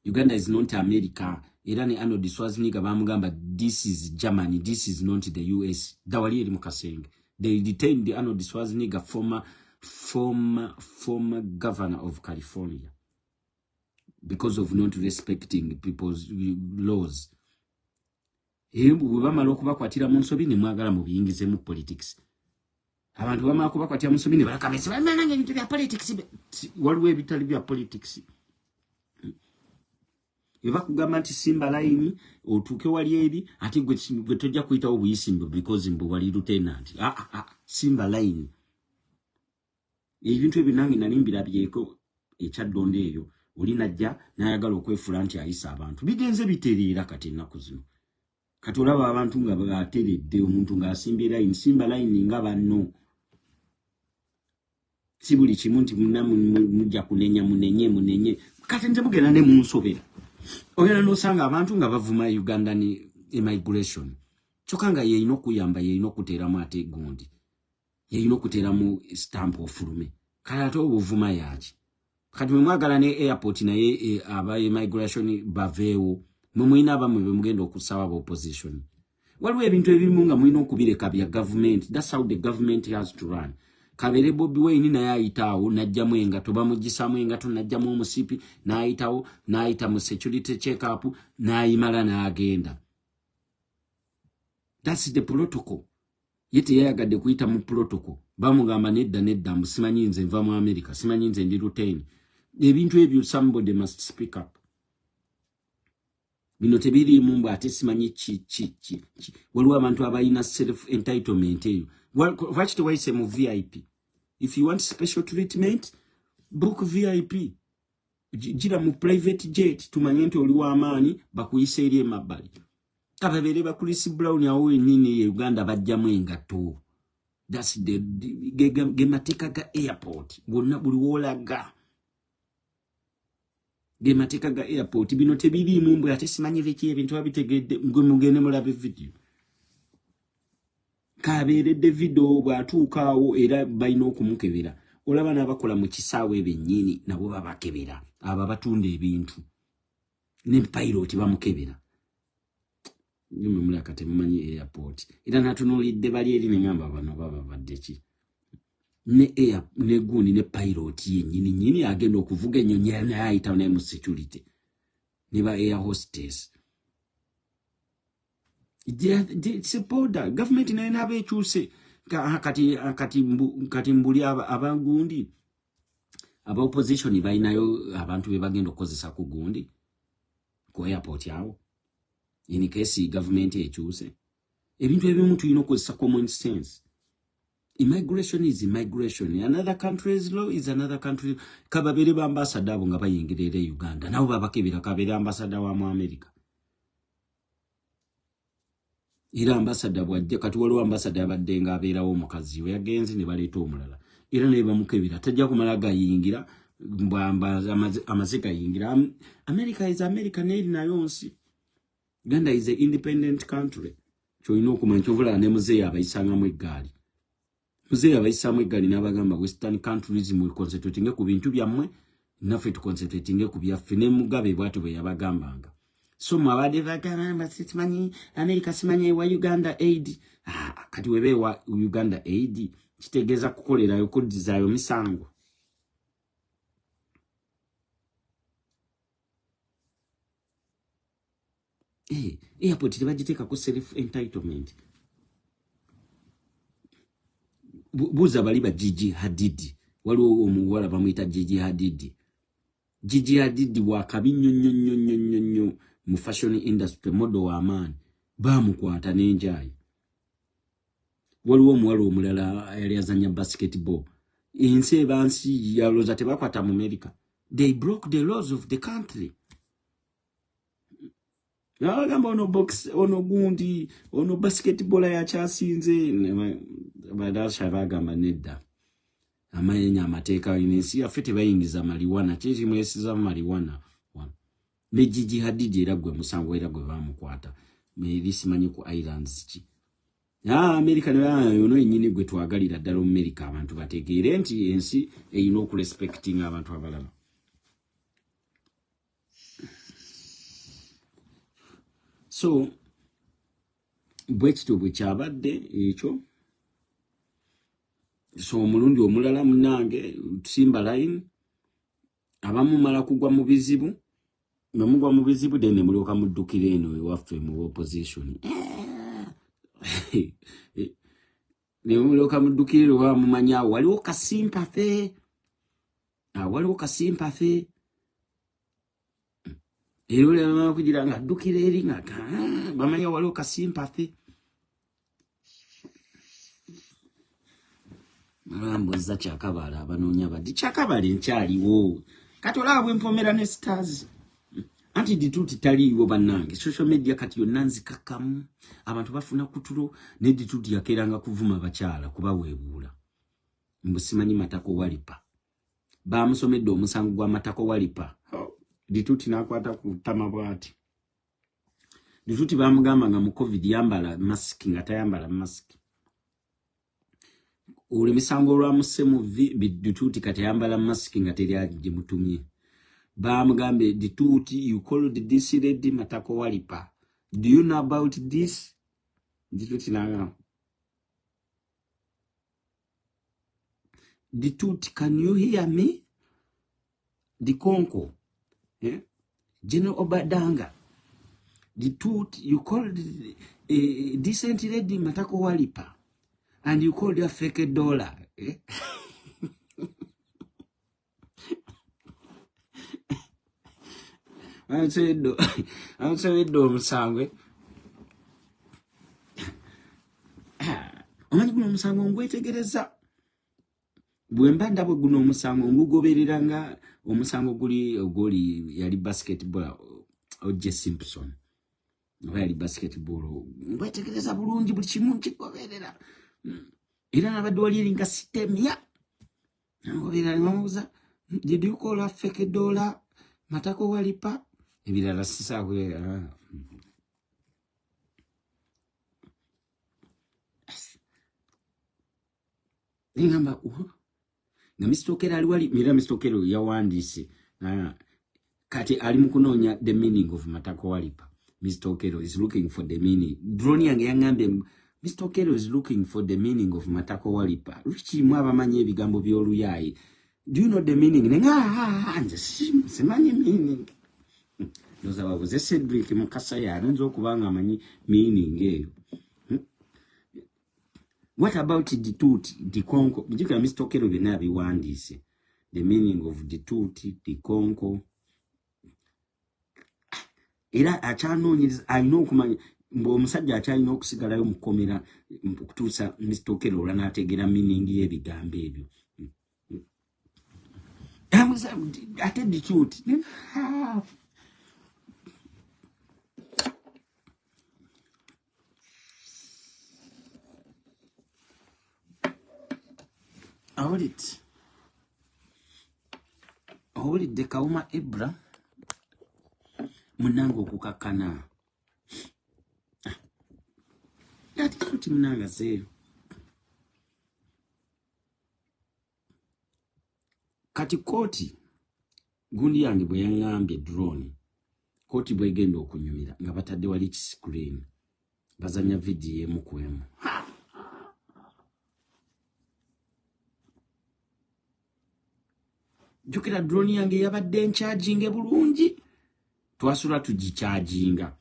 A: Uganda is not America. Era ne Arnold Schwarzenegger bamugamba this is Germany, this is not the US. Dawali eri mukasenge. They detained the Arnold Schwarzenegger, former governor of California, because of not respecting people's laws. Bamala okubakwatira mu nsobi ne mwagala mubiyingize mu politics. Abantu bamala kubakwatira mu nsobi ne balakabese bamanga ebintu bya politics. Waliwo ebitali bya politics. Eba kugamba nti Simba line otuuke wali eri ati gwe tojja kuyitawo buyisimbo because mbu wali lieutenant. Simba line. Ebintu ebinange nali mbirabyeko ekyadonde eyo oli najja n'ayagala okwefula nti ayisa abantu. Bigenze bitereera kati ennaku zino. Kati olaba abantu nga bateredde omuntu ng'asimbye line. Simba line nga banno. Si buli kimu nti mujja kunenya munenye. Kati nze mugenda ne mu nsobera. Ogenda n'osanga abantu nga bavuma Uganda ni immigration. Kyokka nga yeyina okuyamba yeyina okuteeramu ate gundi. Yeyina okuteeramu stamp ofulume. Kale ate obuvuma yaki. Kati mwagala ne airport naye aba immigration baveewo. Mwina abamwe bemugenda okusaba ba opposition. Waliwo ebintu ebimu nga mwina okubireka bya government. That's how the government has to run. Kabere Bobi Wine naye ayitawo najjamu engato bamugisamu engato najjamu omusipi n'ayitawo n'ayita mu security check up n'ayimala n'agenda. That's the protocol. Yete yayagadde kuyita mu protocol. Bamugamba nedda musimanyi nze nva mu America simanyi nze ndi routine. Ebintu ebyo somebody must speak up. Bino tebiri mumbu ate simanyi chi. Waliwo abantu abayina self entitlement eyo. Watch the way mu VIP. If you want special treatment, book VIP. Jira mu private jet tumanye nti oli w'amaanyi bakuyisa eri emabbali. Kababeere ba Chris Brown awo nini ye Uganda bajjamu engato. That's the gemateeka ga airport. Bonna buli wolaga. Gemateeka ga airport bino tebiriimu mbwe ate simanyi biki ebintu babitegedde mugende mulabe video. Kabeeredde video bw'atuukaawo era balina okumukebera. Olaba n'abakola mu kisaawe bennyini nabo babakebera. Aba batunda ebintu. Ne pilot bamukebera. Nyume mulaka temumanyi airport. Era natunuulidde bali eri ne ngamba bano baba badde ki. Ne gundi ne pilot yennyini nyini agenda okuvuga ennyonyi naye ayita ne mu security. Ne ba air hostess. It's a border. Government naye n'abeekyuse. Kati mbuli abagundi. Aba opposition balinayo abantu be bagenda okukozesa ku gundi. Ku airport yawo. In case government ekyuse. Ebintu ebimu tulina okukozesa common sense. Immigration is immigration. Another country's law is another country. Kababere ba ambassador abo nga bayingirira Uganda. Nabo babakebera kabere ambassador wa mu America. Ira ambassador bwajja kati waliwo ambassador abadde nga abeerawo omukazi we yagenze ne baleeta omulala. Era ne bamukebera tajja kumala gayingira amaze gayingira. America is America ne nayo nsi. Uganda is an independent country. Kyolina okumanya kyovula ne muzeeyi abayisangamu eggaali. Muzeeyi abayisamu eggaali n'abagamba western countries mu concentrating ku bintu byammwe naffe tuconcentrating ku byaffe ne Mugabe bw'atyo bwe yabagambanga. So mwabade bagamba simanyi America simanyi wa Uganda aid. Kati webe wa Uganda aid kitegeeza kukolerayo kuddizaayo misango. Airport tebagiteeka ku self entitlement. Buza bali ba Gigi Hadidi. Waliwo omuwala bamuyita Gigi Hadidi. Gigi Hadidi wakabi nnyo mu fashion industry model wa amaanyi. Bamukwata n'enjaayi. Waliwo omuwala omulala yali azanya basketball. Ensi ebansi yaloza tebakwata mu America. They broke the laws of the country. Nagamba ono gundi ono basketball ya kyasinze badasha bagamba nedda. Amanya amateeka inensi yaffe tebayingiza marijuana kiri mwesiza marijuana. Ne Gigi Hadidi era gwe musango era gwe bamukwata. Meri simanyi ku islands ki. America ne ono yennyini gwe twagalira ddala America abantu bategeere nti ensi eyina okurespecting abantu abalala. So bwekito bwe kyabadde ekyo. So omulundi omulala munange tusimba line abamu mala kugwa mu bizibu. Namugwa mu bizibu dene mulyoka muddukira eno ewaffe mu opposition. Ne mulyoka muddukira wa mumanya waliwo kasympathy. Waliwo kasympathy. Ero lema kugira nga ddukira eri nga bamanya waliwo kasympathy. Malamboza Kyakabala abanoonya badi Kyakabala nkyaliwo. Kati olaba bwe mpomera ne stars. Anti dituti taliwo bannange. Social media kati yonna nzikakkamu. Abantu bafuna kutulo ne dituti yakeranga kuvuma bakyala kubaweebuula. Mbusimanyi matako walipa. Bamusomedde omusango gwa matako walipa. Dituti nakwata ku tama bwati. Dituti bamugamba nga mu COVID yambala mask nga tayambala mask. Ule misango lwa musemu dituti kati yambala mask nga teri agimutumye. Bamugambe dituti you called this lady matako walipa. Do you know about this? Dituti naga. Dituti, can you hear me? Dikonko. General Obadanga. Dituti, you called a decent lady matako walipa. And you called her fake dollar. I'm saying do musangwe. Omanyi guno musango ngwetegereza. bwemba ndabwe guno omusango ngugoberera nga omusango guli yali basketball O.J. Simpson oba yali basketball ngwetegereza bulungi buli kimu nkigoberera era nabadde wali eringa sitemya ngoberera nibamubuuza did you call a fake dollar matako walipa ebirala sisaabwe ngamba nga Mr. Okero ali wali mira Mr. Okero yawandiise kati ali mu kunoonya the meaning of matako walipa. Mr. Okero is looking for the meaning. Drone yange yangambe Mr. Okero is looking for the meaning of matako walipa. Richie mwabamanyi ebigambo by'oluyayi. Do you know the meaning? Nje simanyi meaning. Noza babuze Cedric Mukasa yanzo okubanga amanyi meaning eyo. What about the tuti, the konko? Bijika Mr. Okero byonna biwandiise. The meaning of the tuti, the konko. Era akyanoonyereza alina okumanya omusajja akyalina okusigalayo mukomera okutuusa Mr. Okero olwa n'ategeera meaning y'ebigambo ebyo. Ate the truth. Awulidde Kawuma Ebra munange okukakana. Ati kuti munanga zeero. Kati kooti gundi yange bwe yaŋŋambye drone kooti bwegenda okunyumira nga batadde wali screen bazanya video emu ku emu. Jukira drone yange yabadde ncharging bulungi twasula tugicharginga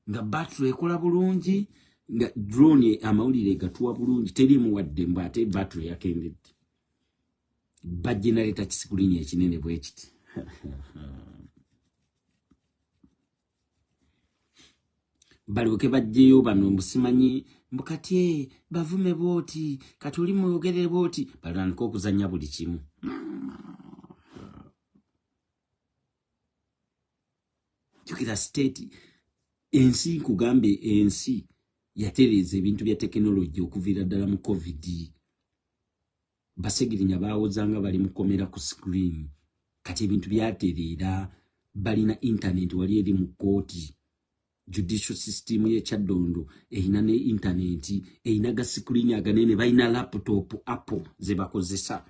A: nga battery ekola bulungi nga drone amawulire gatuwa bulungi terimu wadde mbu ate battery yakendedde. Bagenerator screen ekinene bwe kiti. Balioke bajjeyo bano mbusimanyi mbukati bavume booti kati oli muyogere booti balandika okuzanya buli kimu. Jukira state ensi kugambe ensi yatereza ebintu bya technology okuviira ddala mu COVID. Basegirinya baawozanga bali mukomera ku screen kati ebintu byatereera balina internet wali eri mu kooti. Judicial system ye Kyaddondo eyina ne internet eyina ga screen aganene balina laptop Apple ze bakozesa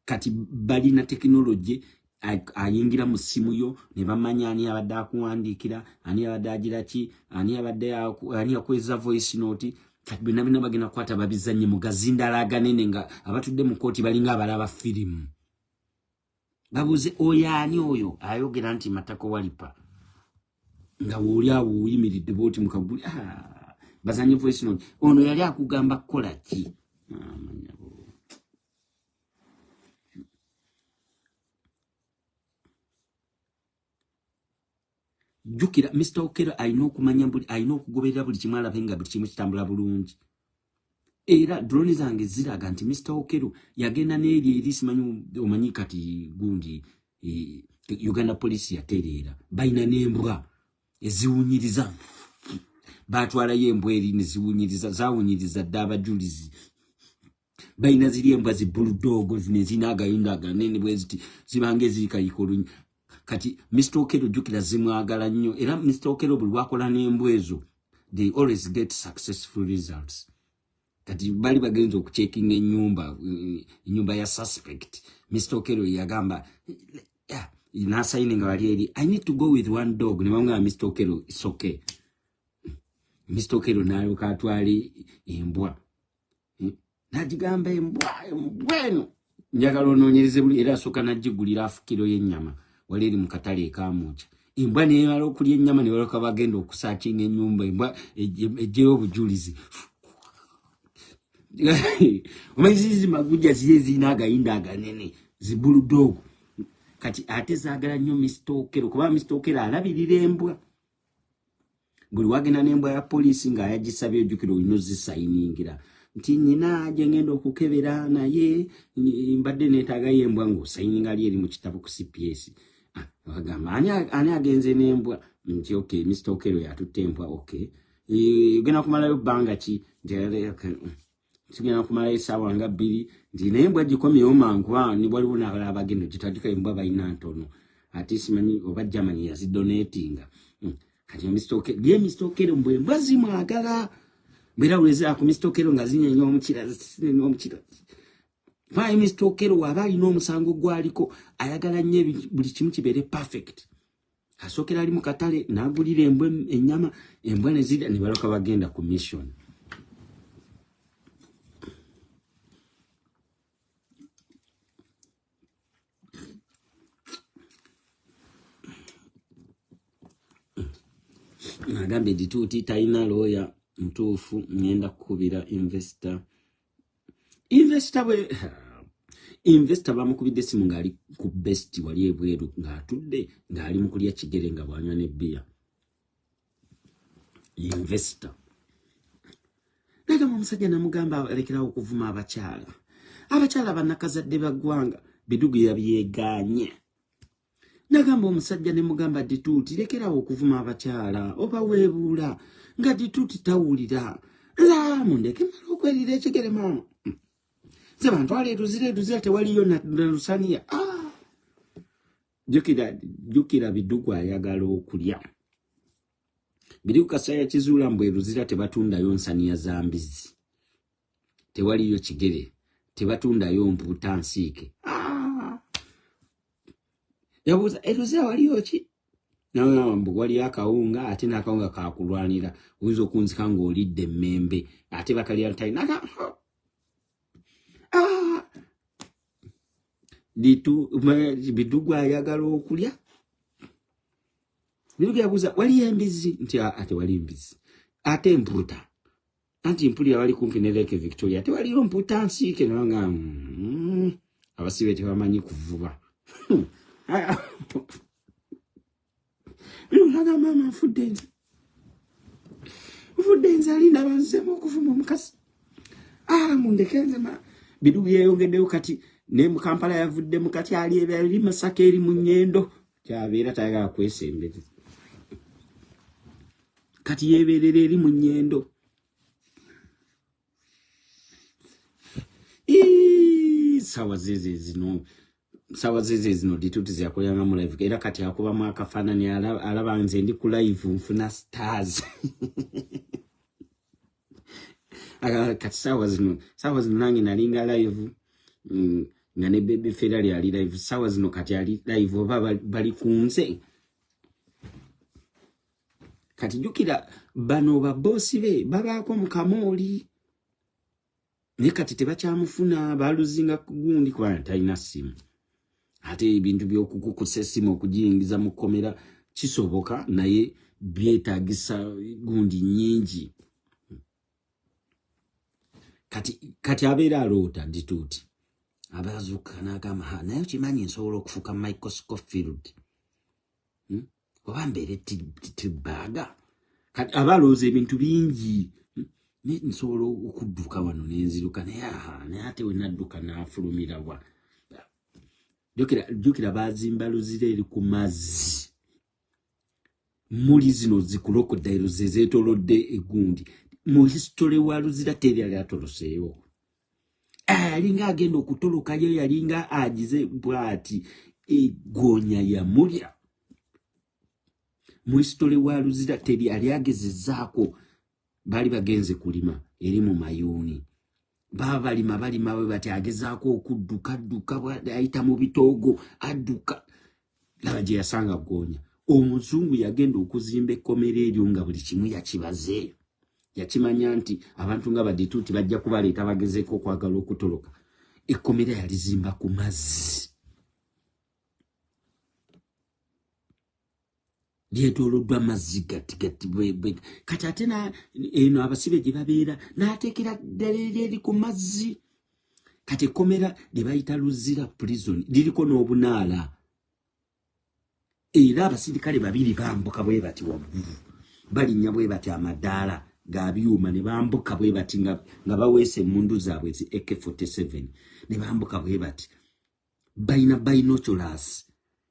A: kati balina technology ayingira mu simu yo ne bamanya ani abadde akuwandiikira ani abadde agira ki ani abadde ani akweza voice note kati bina bagenda kwata babizanye mu gazindala aganene nga abatudde mu kooti balinga abalaba firimu. Babuze oyani oyo ayogera nti matako walipa nga wuli awo uyimiridde booti mukaguli bazanye voice note ono yali akugamba kola ki. Jukira Mr. Okero alina okumanya alina okugoberera buli kimu alabe nga buli kimu kitambula bulungi. Era drone zange ziraga nti Mr. Okero yagenda n'eri eri simanyi omanyi kati gundi Uganda police yatereera balina n'embwa eziwunyiriza batwalayo embwa eri ne ziwunyiriza zawunyiriza dda abajulizi balina ziri embwa zi bulldog zine zina agayinda aganene bwe ziti zibange zikayikolu kati Mr. Okero jukira zimwagala nnyo era Mr. Okero buli wakola n'embwa ezo they always get successful results. Kati bali bagenza okuchecking ennyumba ya suspect Mr. Okero yagamba na signing wali eri I need to go with one dog ne bamwa Mr. Okero it's okay. Mr. Okero nayo katwali embwa najigamba embweno njagala onoonyereze buli era soka najigulira afukiro y'ennyama wali eri mu katale ekamucha embwa ne yalo okulya ennyama ne baloka bagenda okusearching ennyumba embwa ejjeyo obujulizi omazizi maguja ziye zina agayinda aganene zibulu dog kati ate zaagala nnyo Mr. Okero kuba Mr. Okero alabirira embwa buli wagenda n'embwa ya poliisi nga yagisabye ojjukira olina ozisayiningira nti nyina ngenda okukebera naye mbadde neetaaga y'embwa ng'osayininga lyeri mu kitabo ku CPS. Bagamba ani agenze n'embwa nti okay Mr. Okero yatutte embwa okay. Genda kumalayo bbanga ki tugenda kumalayo essaawa nga 2 nti n'embwa gikomyewo mangu ni waliwo n'abalala bagenda gitandika embwa balina ntono ate simanyi oba Germany yazidonatinga. Kati Mr. Okero mbwa zimwagala Mbeera ulezera ku Mr. Okero nga zinyenya omukira. Why Mr. Okero waba alina omusango gwaliko ayagala nnyo buli kimu kibeere perfect. Asookera ali mu katale n'agulira embwa ennyama embwa ne zirya ne baloka bagenda ku mission. Nagambe dituti talina lawyer mtuufu ngenda kukubira investor bamukubidde essimu ng'ali ku best wali ebweru ng'atudde ng'ali mu kulya kigere nga bwanywa ne bbiya. Investor nagamba omusajja namugamba alekerawo okuvuma abakyala bannakazadde baggwanga bidugu yabyeganye. Nagamba omusajja ne mugamba dituuti lekerawo okuvuma abakyala oba weebuula nga dituuti tawulira mundeke mala okwerira ekigere maama ze bantwala eruzira tewaliyo na lusaniya. Jjukira bidugu ayagala okulya. Bidugu kasaya kizuula mbu eruzira tebatundayo nsaniya za mbizi tewaliyo kigere tebatundayo mpuuta nsiike. Yabuuza eruzira waliyo ki? Nambu wali akawunga ate n'akawunga kakulwanira oyinza okunzika ng'olidde emmembe ate bakalya talina bidugu ayagala okulya. Bidugu yabuuza waliyo embizi nti ate wali mbizi ate empuuta anti mpulira wali kumpi ne Lake Victoria tewaliyo mpuuta nsiike nanga abasibe tebamanyi kuvuba. Nulaga mama nfudde nze alinda banzemu okuvuma omukazi. Mundeke nze bidugu yeeyongeddeyo kati ne mu Kampala yavuddemu kati ali Masaka eri mu Nnyendo kyabeera tayagala kwesembereza kati yeebeerera eri mu Nnyendo. Sawa zeze zino dituuti ziyakolanga mu live era kati akubamu akafaananyi alaba nze ndi ku live nfuna stars. Kati sawa zino nange nalinga live nga ne Baby Ferrari ali live. Sawa zino kati ali live oba bali kunze. Kati jjukira bano baboosi be babaako mu kamooli naye kati tebakyamufuna baluzinga ku gundi kubanga talina ssimu. Ate ebintu by'okukukusa essimu okugiyingiza mu kkomera kisoboka naye byetaagisa gundi nnyingi. Kati abeera aloota dituuti abazuuka n'agamba naye kimanyi nsobola okufuuka Michael Scofield oba mbeere Ggagga. Kati aba alowooza ebintu bingi naye nsobola okudduka wano n'enziruka naye ate we nadduka n'afulumira wa. Jjukira baazimba luzira eri ku mazzi muli zino zikulokodayiro zezeetolodde egundi mu hisitole wa luzira teri yali atoloseewo. Yalinga agenda okutolokayo yalinga agize bw'ati eggoonya yamulya. Mu hisitole wa luzira teri yali agezezzaako. Baali bagenze kulima eri mu mayuuni balima we bati agezaako okudduka ayita mu bitoogo adduka laba gye yasanga ggoonya. Omuzungu yagenda okuzimba ekkomera eryo nga buli kimu yakibaze. Yakimanya nti abantu nga badituuti bajja kubaleeta bagezeeko okwagala okutoloka. Ekkomera yalizimba ku mazzi. Lyetooloddwa amazzi gati kati ate eno abasibe gye babeera n'ateekera ddala eri ku mazzi. Kati ekkomera lye bayita Luzira prison liriko n'obunaala era abasirikale babiri bambuka bwe bati waggulu balinnya bwe bati amadaala ga byuma ne bambuka bwe bati nga baweese mundu zaabwe zi AK47 ne bambuka bwe bati bayina binoculars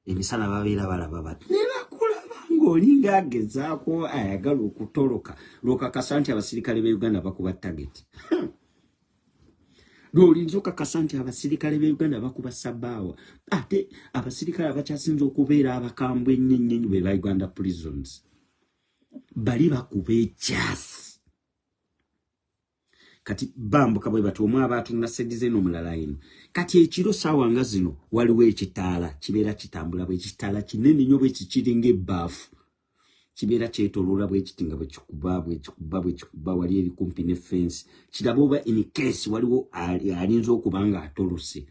A: emisala babeera balaba bati ne bakulaba ng'olinga agezaako ayagala okutoloka lwokakasa nti abasirikale b'e Uganda bakuba target lw'olinza okakasa nti abasirikale b'e Uganda bakuba sabaawa ate abasirikale abakyasinza okubeera abakambwe ennyo be ba Uganda prisons bali bakuba ekyasi kati bambuka bwe bati omwe abaatunda sedize n'omulala eno kati ekiro saawa nga zino waliwo ekitaala kibeera kitambula bwe kitaala kinene nnyo bwe kikiringa ebbaafu kibeera kyetoloola bwe kiti nga bwe kikuba wali eri kumpi ne fensi kiraba oba in case waliwo alinza okuba nga atolose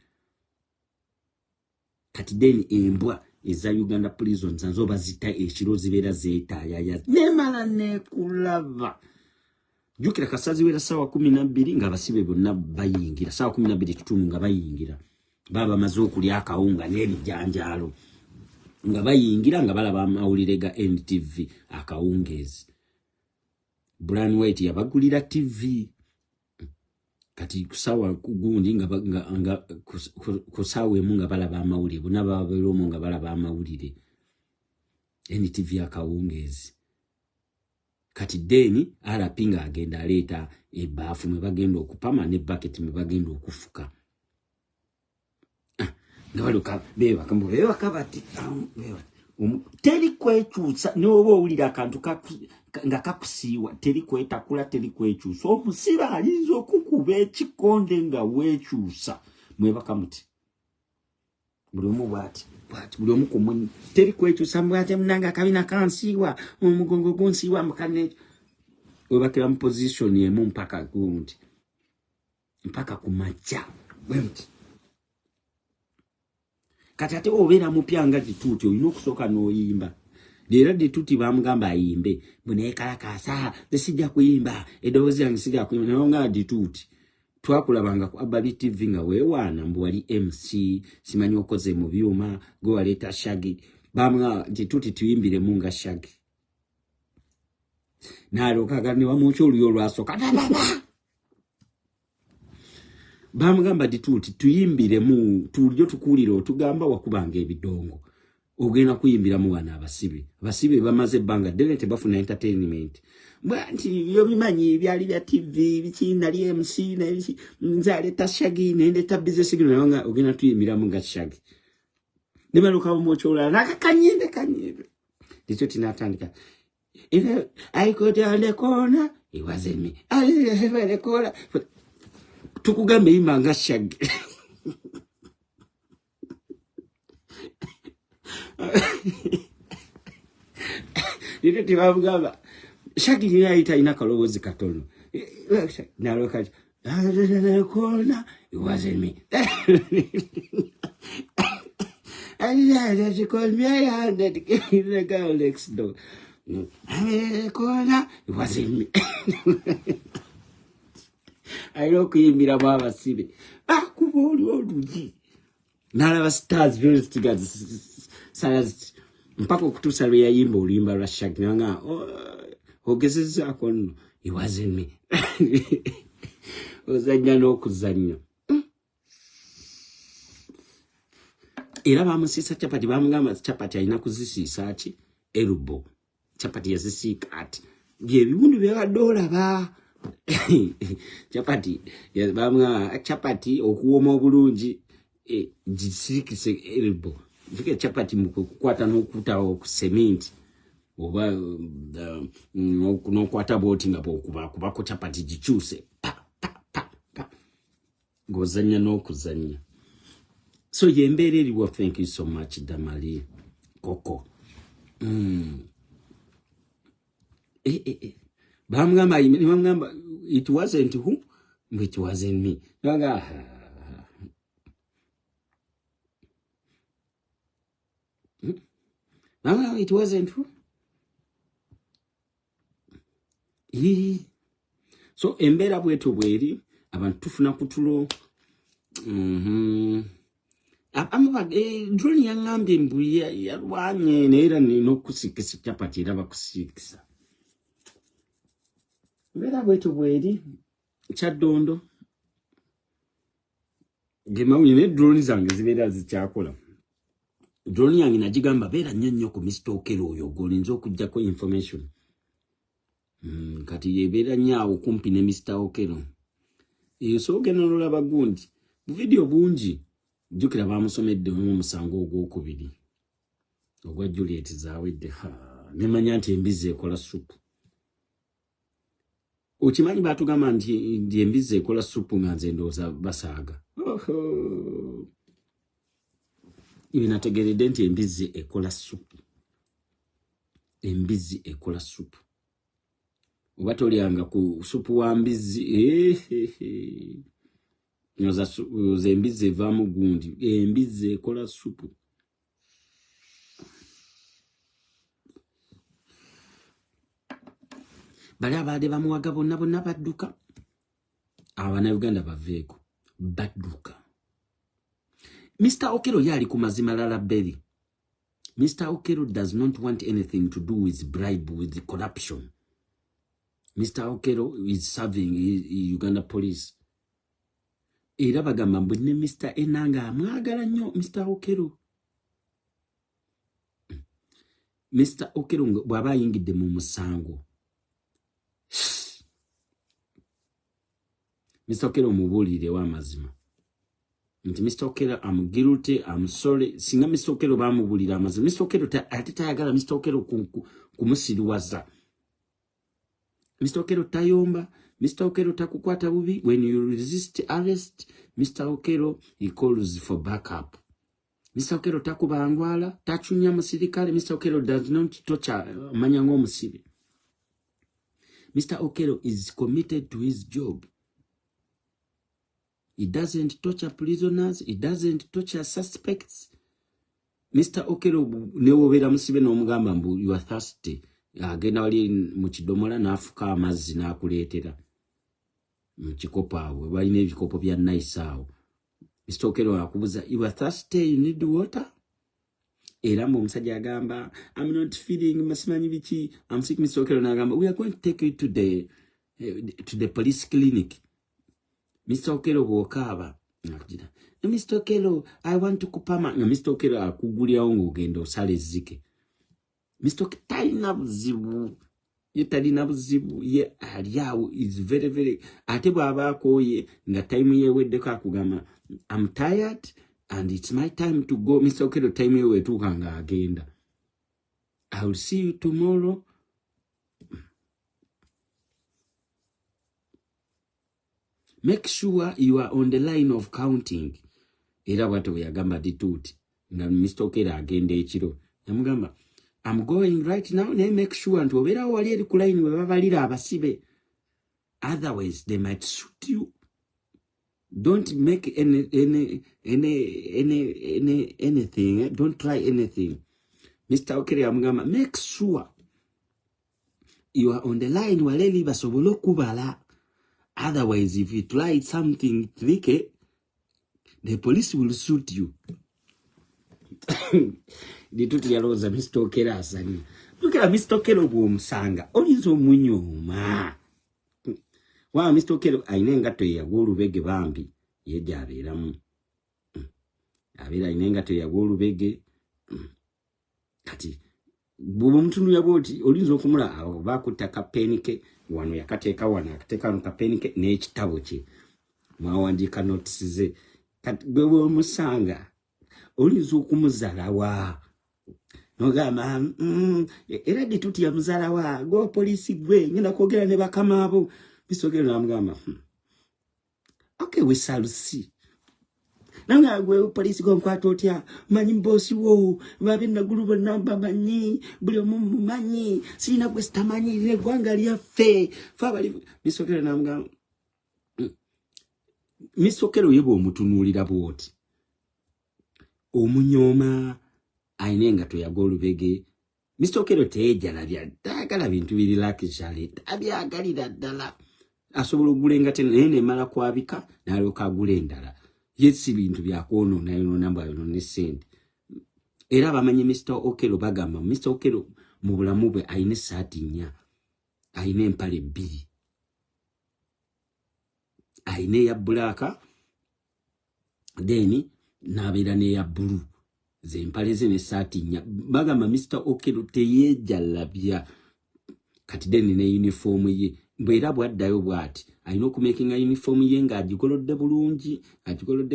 A: kati then embwa eza Uganda prisons nazo bazita ekiro zibeera zeetaayaya nemala nekulaba jukira kasazi wera sawa 12 nga basibe bonna bayingira sawa 12 nga bayingira baba maze okulya akawunga n'ebijanjalo nga bayingira nga balaba amawulire ga NTV akawungezi Brian White yabagulira TV kati kusawa kugundi nga kusawe mu nga balaba amawulire bonna babeeromo nga balaba amawulire NTV akawungezi kati deni arapinga agenda aleta ebaafu mwe bagenda okupama ne bucket mwe bagenda okufuka ngabaluka beba kabati teri kwekyusa n'oba owulira akantu nga kakusiiwa teri kwetakula teri kwekyusa omusiba alinza okukuba ekikonde nga weekyusa mwebaka muti buli omu bwati buli omu kumwe teri kwekyusa mbwate munanga akabina kansiiwa omugongo gunsiiwa mukane webakira mu position emu mpaka gundi mpaka kumacha bwemuti kati ate obeera mupyanga dituuti olina okusooka n'oyimba leero dituuti bamugamba ayimbe buneekalakasa tesijja kuyimba eddoboozi yange sijja kuyimba naye nga dituuti twakulabanga ku Abali TV nga weewaana mbu wali MC simanyi okoze mu byuma gwe waleeta Shaggy bamugamba dituuti tuyimbire mu nga Shaggy n'alookaga ne bamuukya oluyo olwasooka bamugamba dituuti tuyimbire mu tulyo tukuulira otugamba wakubanga ebidongo ogenda kuyimbira mu bana abasibe bamaze ebbanga ddene tebafuna entertainment bwanti yo bimanyi byali bya TV bikinali MC nze aleeta Shaggy nendeta business gino naye nga ogenda tuyimbira mu nga Shaggy ne baluka bamuukya nakakanyende dituuti tinatandika I could on the corner it wasn't me I in the corner tukugambe yimba nga Shaggy nito tibamugamba Shaggy niyo ayita ina kalowoozi katono naloka kona it wasn't me and she called me I had the girl next door kona it wasn't me ayiro kuyimbira mu abasibe kuba oli olugi n'alaba stars very stickers sayas mpaka okutuusa lwe yayimba oluyimba lwa Shaggy nga ogezezzaako nno it wasn't me ozannya n'okuzannya era bamusiisa Chapati bamugamba Chapati alina kuzisiisa ki erubo Chapati yazisiika ati byebiwundu byabadde olaba Chapati bamugamba Chapati okuwooma obulungi gisirikise erubo vike Chapati mu kukwata n'okutawo ku cement oba n'okwata booti nga bw'okubako Chapati gikyuse ng'ozannya n'okuzannya. So yembeera eriwo. Thank you so much Damali Koko. Bamugamba it wasn't who, it wasn't me. It wasn't who. So embeera bwetu bweri abantu tufuna kutulo drone yangambye mbu yalwanye neera n'okusikisa Chapati era bakusikisa Mbeera bwetu bweri Kyaddondo gemawulire ne drone zange zibeera zikyakola. Drone yange nagigamba beera nnyo ku Mr. Okero oyo golinza okujjako information. Kati yebeera nnyo kumpi ne Mr. Okero. So ogenda n'olaba gundi video bungi jjukira bamusomedde omusango ogwokubiri ogwa Juliet Zawedde. Nemanya nti embizi ekola supu. Okimanyi batugamba nti embizi ekola supu nga nze ndowooza basaaga. Ibi nategeredde nti embizi ekola supu. Embizi ekola supu. Oba tolyanga ku supu wa mbizi. Nyoza embizi evaamu gundi. Embizi ekola supu. Bali abadde bamuwaga bonna badduka. Abannayuganda baveeko. Badduka. Mr. Okero yali ku mazima lala beri. Mr. Okero does not want anything to do with bribe, with corruption. Mr. Okero is serving Uganda police. Era bagamba mbu ne Mr. Enanga amwagala nnyo Mr. Okero. Mr. Okero bw'aba ayingidde mu musango. Mr. Okero mubuulire w'amazima. Nti Mr. Okero I'm guilty, I'm sorry. Singa Mr. Okero bamubuulira amazima. Mr. Okero ate tayagala Mr. Okero kumusiriwaza. Mr. Okero tayomba. Mr. Okero takukwata bubi. When you resist arrest, Mr. Okero he calls for backup. Mr. Okero takubangwala, tachunya musirikale. Mr. Okero does not torture manyango musibe. Mr. Okero is committed to his job. He doesn't torture prisoners. He doesn't torture suspects. Mr. Okero newobera musibe n'omugamba mbu you are thirsty. Agenda wali mu kidomola n'afuka amazzi n'akuleetera. Mu kikopo awo balina ebikopo bya nice awo. Mr. Okero akubuza you are thirsty, you need water. Era mu omusajja agamba I'm not feeling masimanyi biki. I'm sick. Mr. Okero n'agamba we are going to take you to the police clinic. Mr. Okero bw'okaaba nakujira. Mr. Okero I want to kupama. Mr. Okero akugulyawo ng'ogenda osala ezzike. Mr. Okero talina buzibu. Ye talina buzibu. Ye ali awo is very very. Ate bw'aba akooye nga time yeeweddeko akugamba I'm tired and it's my time to go. Mr. Okero time yewe etuuka nga agenda. I will see you tomorrow. Make sure you are on the line of counting. Era bw'atyo bwe yagamba dituuti nga Mr. Okero agenda ekiro. Yamugamba I'm going right now. Make sure nti obeerawo wali eri ku line we babalira abasibe. Otherwise they might shoot you. Don't make anything. Don't try anything. Mr. Okero yamugamba make sure you are on the line waleli basobole okubala. Otherwise, if you try something tricky, the police will shoot you. Dituti yaloza Mr. Okero asani. Look at Mr. Okero bw'omusanga. Olinza omunyoma. Wa Mr. Okero ayina engatto yagwa olubege bambi. Ye gy'abeeramu. Abeera ayina engatto yagwa olubege. Kati bw'omutunulira bw'oti olinza okumula awo baakutta kapenike. Wano yakateeka wano akateeka wano kapenike n'ekitabo kye. Mwawandiika notisi ze. Kati gwe bw'omusanga olinza okumuzalawa. Nogamba era dituti ya muzalawa gwe poliisi gwe ngenda kwogera ne bakama abo. Mr. Okero n'amugamba okay we shall see. Nanga gwe poliisi gonkwata otya manyi mbosi wo babe nagulu bonna bamanyi buli omu mumanyi sirina gwe sitamanyi n'eggwanga lyaffe fa bali. Mr. Okero n'amugamba Mr. Okero ye bw'omutunuulira bw'oti omunyooma ayina engatto yagwa olubege. Mr. Okero teyejalabya tayagala bintu biri luxury tabyagalira ddala. Asobola okugula engate naye nemala kwabika n'alyoka agula endala. Ye si bintu byakwonoona yonoona bw'ayonoona essente. Era bamanyi Mr. Okero bagamba Mr. Okero mu bulamu bwe ayina essaati nnya ayina empale bbiri aine ya black then nabera ne ya blue zempale ze ne sati nya bagamba Mr. Okelo teyejalabya kati then ne uniform ye Mbeera bwaddayo bwati alina okumakinga uniform ye nga agigolodde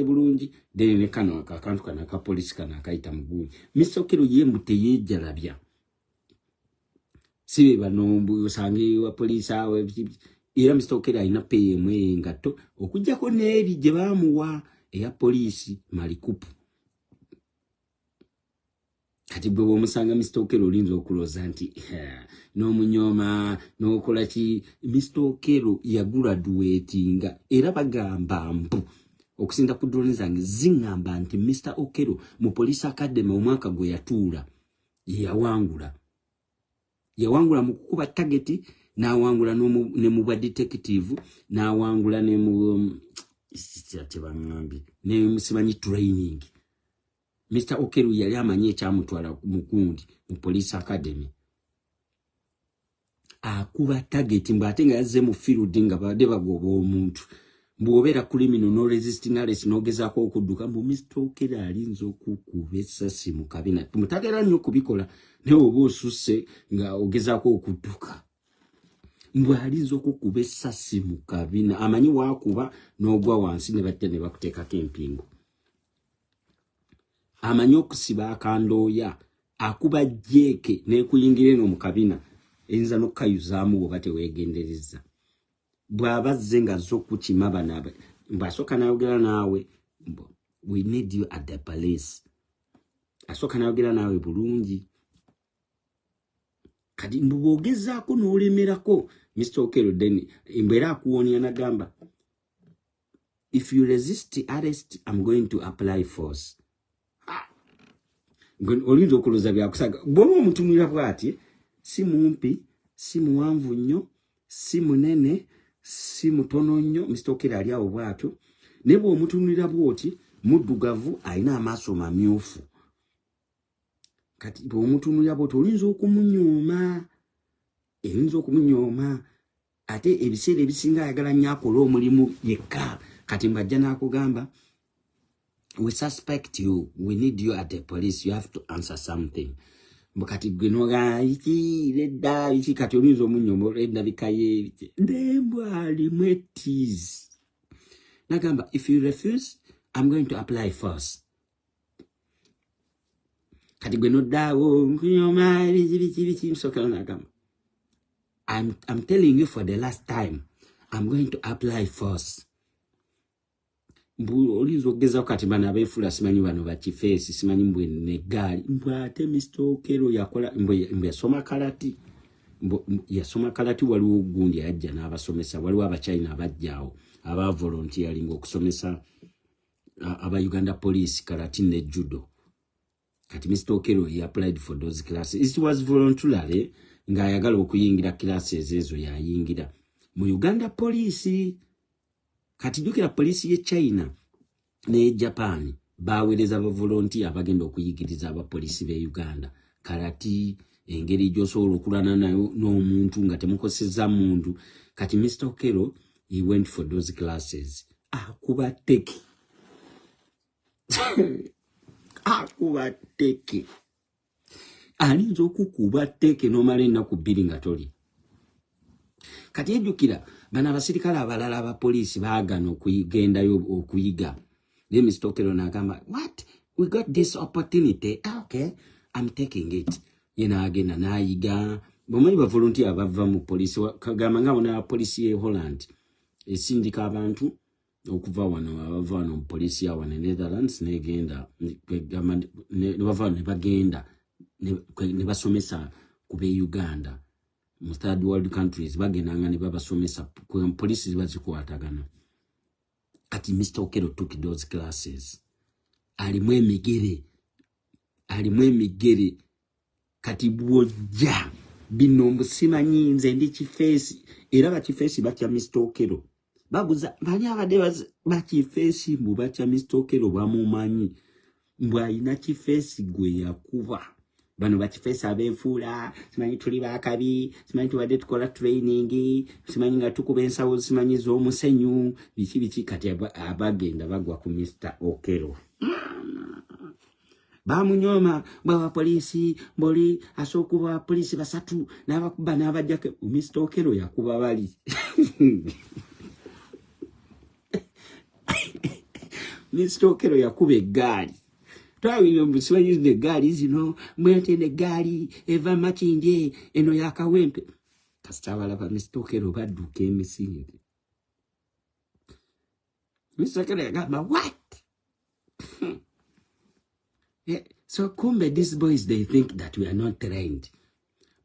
A: bulungi then ne kano akantu kana ka police kana akayita muguni Mr. Okelo ye muteyejalabya sibe banombu osange wa police awe era Mr. Okelo alina PM ngato okujjako n'eri gye bamuwa eya police malikupu kati bwe omusanga Mr. Okelo olinza okuloza nti n'omunyoma n'okola ki Mr. Okelo yagraduatinga era bagamba mbu okusinda ku drone zange zingamba nti Mr. Okelo mu police academy omwaka gwe yatuula yawangula mu kukuba target n'awangula ne mu bwa detective n'awangula ne mu tebangambye ne musimanyi training Mr. Okelo yali amanyi ekyamutwala mukundi mu police academy akuba target mbate nga yazze mu field nga bade bagoba omuntu mbobera criminal no resisting arrest nogezako okudduka mbu Mr. Okelo alinza okukuba essasi mu kabina tumutagera nnyo kubikola ne oba osusse nga ogezako okudduka mbu alinza okukuba essasi mu kabina amanyi waakuba n'ogwa wansi ne batte ne bakuteekako empingo amanyi okusiba akandooya akuba jeke nekuyingire no mu kabina eyinza n'okukayuzaamu bw'oba teweegendereza bw'abazze nga zo kukima banabe mbasooka n'ayogera naawe we need you at the police asooka n'ayogera naawe bulungi kati mbwogezaako n'olemerako Mr. Okelo then Mbeera akuwonya nagamba if you resist arrest I'm going to apply force olinza okuloza byakusaga bw'oba omutunulira bw'ati si mumpi si muwanvu nnyo si munene si mutono nnyo Mr. Okelo ali awo bw'atyo naye bw'omutunulira bw'oti muddugavu alina amaaso mamyufu kati bw'omutunulira bw'oti oyinza okumunyooma ate ebiseera ebisinga ayagala nnyo akola omulimu yekka kati mbajja n'akugamba we suspect you we need you at the police you have to answer something mbukati gwenoga iki ledda iki kati oyinza omunyooma ledda bikaye ndembwa alimwetizi nagamba if you refuse I'm going to apply first kati gwenoddawo nkunyoma biki msoka nagamba I'm telling you for the last time I'm going to apply first mbu olizo geza kati bana abefula simanyi bano bakifeesi simanyi mbwe negali mbwate Mr. Okelo yakola mbwe yasoma kalati yasoma kalati waliwo gundi ajja n'abasomesa waliwo abachina abajjaawo aba volunteering okusomesa aba Uganda police kalati ne judo kati Mr. Okelo he applied for those classes it was voluntary nga ayagala okuyingira classes ezo yayingira mu Uganda police kati jukira police ye China ne Japan bawereza aba volunteer abagenda okuyigiriza aba police be Uganda karati engeri josobola okulana nayo n'omuntu nga temukoseza muntu kati Mr. Okelo he went for those classes akuba teki alinza okukuba teke nomala ennaku bbiri nga toli kati ejjukira bana abasirikale abalala aba poliisi baagana okugendayo okuyiga ne Mr. Okelo n'agamba what we got this opportunity okay I'm taking it yena agenda n'ayiga bomanyi ba volunteer abava mu poliisi kagamba nga bona poliisi ye Holland esindika abantu okuva wano abava wano mu poliisi ya wano Netherlands negenda ne bava ne bagenda ne basomesa kube Uganda mu third world countries bagenanga ne babasomesa ku police bazikwatagana kati Mr. Okelo took those classes alimwe emigere kati bwojja bino musimanyi nze ndi kifeesi era bakifeesi batya Mr. Okelo babuza bali abadde bakifeesi mu batya Mr. Okelo bamumanyi mbwa ina kifeesi gwe yakuba bano bakifeesa abenfuula simanyi tuli bakabi simanyi tubadde tukola training simanyi nga tukuba ensawo simanyi z'omusenyu biki kati abagenda bagwa ku Mr. Okero bamunyoma bwa polisi mboli asokuba polisi basatu n'abakuba n'abajjake Mr. Okero yakuba bali Mr. Okero yakuba eggaali twawire mbusibanyirize eggaali zino mwetende eggaali eva Makindye eno yakawempe kasita abalaba Mr. Okero badduka emisinde Mr. Okero yagamba what yeah. So kumbe these boys they think that we are not trained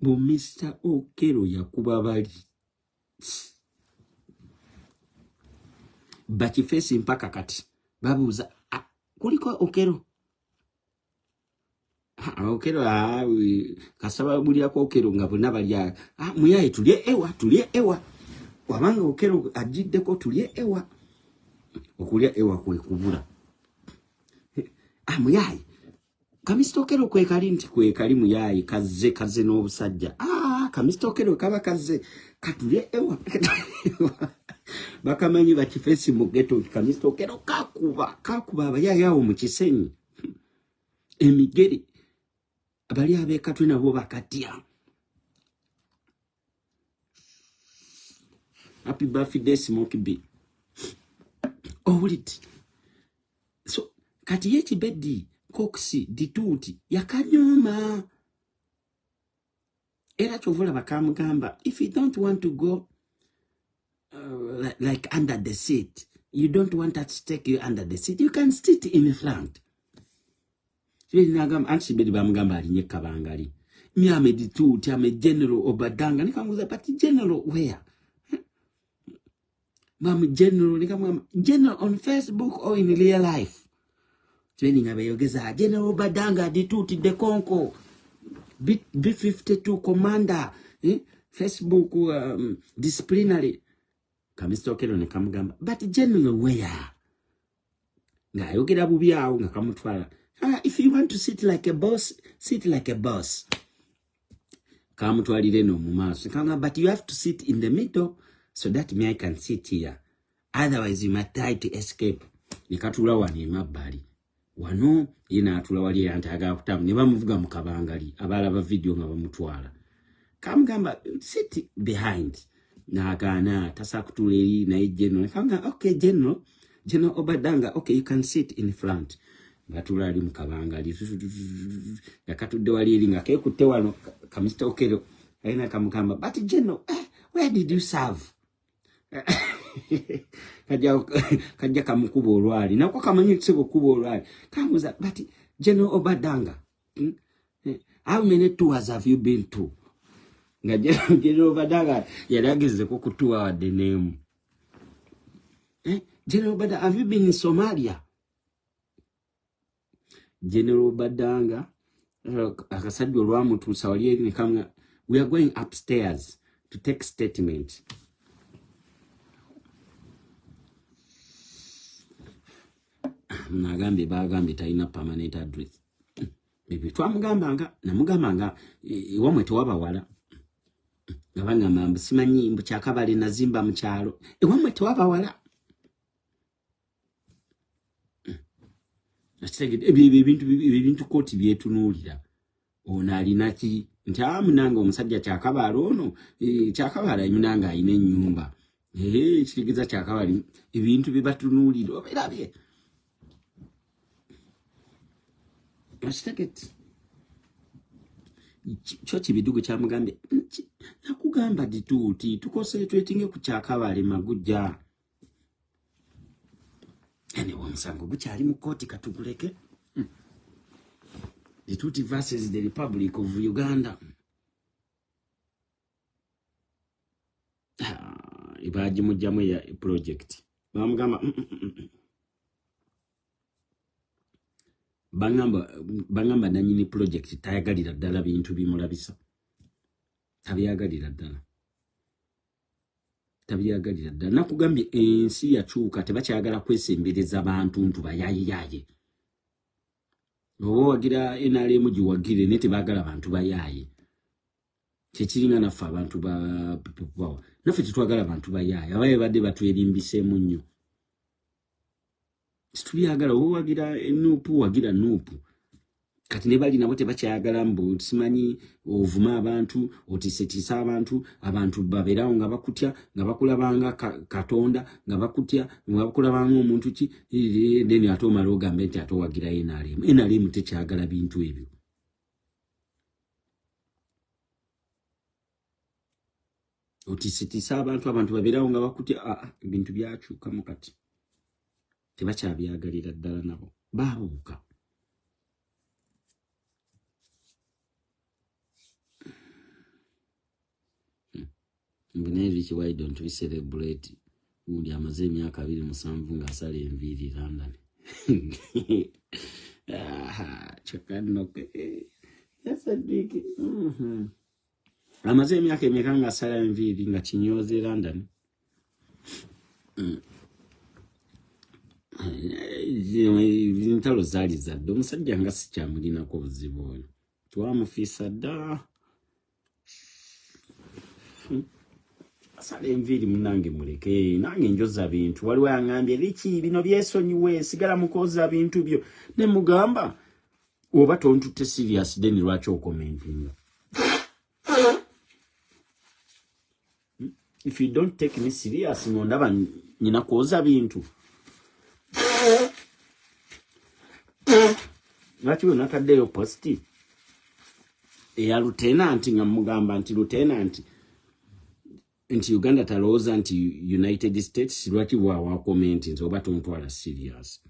A: but Mr. Okero yakuba bali bakifesi mpaka kati babuuza kuliko Okero Okero kasaba bulia kwa Okero nga bonna bali muyaye tulye ewa wabanga Okero ajiddeko tulye ewa okulya ewa kwe kubula muyaye Mr. Okero kwe kali nti kwe kali muyaye kaze n'obusajja Mr. Okero kaba kaze katulye ewa bakamanyi bakifesi mu ghetto Mr. Okero kakuba abayaye awo mu kisenyi emigere abali abekatwe nabo bakatya happy birthday Smoky B owuliti so kati Kibedi Coxi dituti yakanyoma era chovula bakamugamba if you don't want to go like under the seat you don't want us to take you under the seat you can sit in the front Kibedi bamugamba alinye kabangali mi amedituti ame general Obadanga nikamuza but general where Mama general nikamwamba general on Facebook or in real life training abayogeza general Obadanga dituti de Konko B52 commander Facebook disciplinary Mr. Okero nikamugamba but general where nga ayogera bubi awo nga kamutwala if you want to sit like a boss sit like a boss kamutwalire no mu maaso but you have to sit in the middle so that me I can sit here otherwise you might try to escape nikatula wani mabali wano yina atula wali antaga kutamu ne bamuvuga mu kabangali abalaba video nga bamutwala kamugamba sit behind na agana tasakutuleri na general kamugamba okay general Obadanga okay you can sit in front batula ali mu kabangali yakatudde wali eri nga kekutte wano Mr. Okero alina kamugamba but general where did you serve kajja kamukuba olwali nako kamanyi kisebo kuba olwali kamuza but general Obadanga how many tours have you been to nga general Obadanga yalagize ko kutua wa the name general Obadanga have you been in Somalia General Obadanga akasajja olwamu tusawali eri nikamwa we are going upstairs to take statement nagambe bagambe taina permanent address bibi twamugambanga namugambanga iwamwe tewabawala ngabanga mambo simanyi mbu kyakabale nazimba mu kyalo iwamwe tewabawala Astegede ebintu koti byetunulira ona alinaki nti amunanga omusajja kyakabala ono kyakabala nyunanga ayina ennyumba kirigiza kyakabali ebintu bibatunulira obirabye Astegede kyo kibidugu kyamugambe nakugamba dituti tukose twetinge ku kyakabale magujja ene omusango gukyali mu koti katuguleke Dituti versus the Republic of Uganda ibaji mujamu ya project bamugamba bangamba nanyini project tayagalira ddala bintu bimulabisa tabiyagalira ddala nakugambye ensi yakyuka tebakyagala kwesembereza abantu ntu bayaye obo wagira NRM giwagire nete bagala abantu bayaye kyekiringa naffe abantu ba people naffe tetwagala abantu bayaye abaye badde batwerimbiseemu nnyo situbyagala obo wagira enupu wagira nupu kati ne bali nabo tebakyayagala mbu simanyi ovuma abantu otisetisa abantu babeerawo nga bakutya nga bakulabanga katonda nga bakutya nga bakulabanga omuntu ki then ate omala ogambe nti ate owagira NRM tekyagala bintu ebyo otisetisa abantu babeerawo nga bakutya ebintu byakyukamu kati tebakyabyagala ddala nabo baabuuka Richie, why don't we celebrate uli amaze emyaka 27 nga asala enviiri London chakanoke yasadiki amaze emyaka emeka nga asala enviiri nga kinyoze London ntalo zaali zadde omusajja nga sikyamulinako buzibu oyo twamufiisa dda asala enviiri munange muleke nange njoza bintu waliwo yangambye Richie bino byesonyiwe sigala mukoza bintu byo ne mugamba oba tontutte serious then lwaki okomentinga if you don't take me serious ngondaba nina koza bintu lwaki wenataddeyo posti eya lieutenant nga mugamba nti lieutenant nti Uganda talooza nti United States lwaki bwawa comment nti oba tontwala serious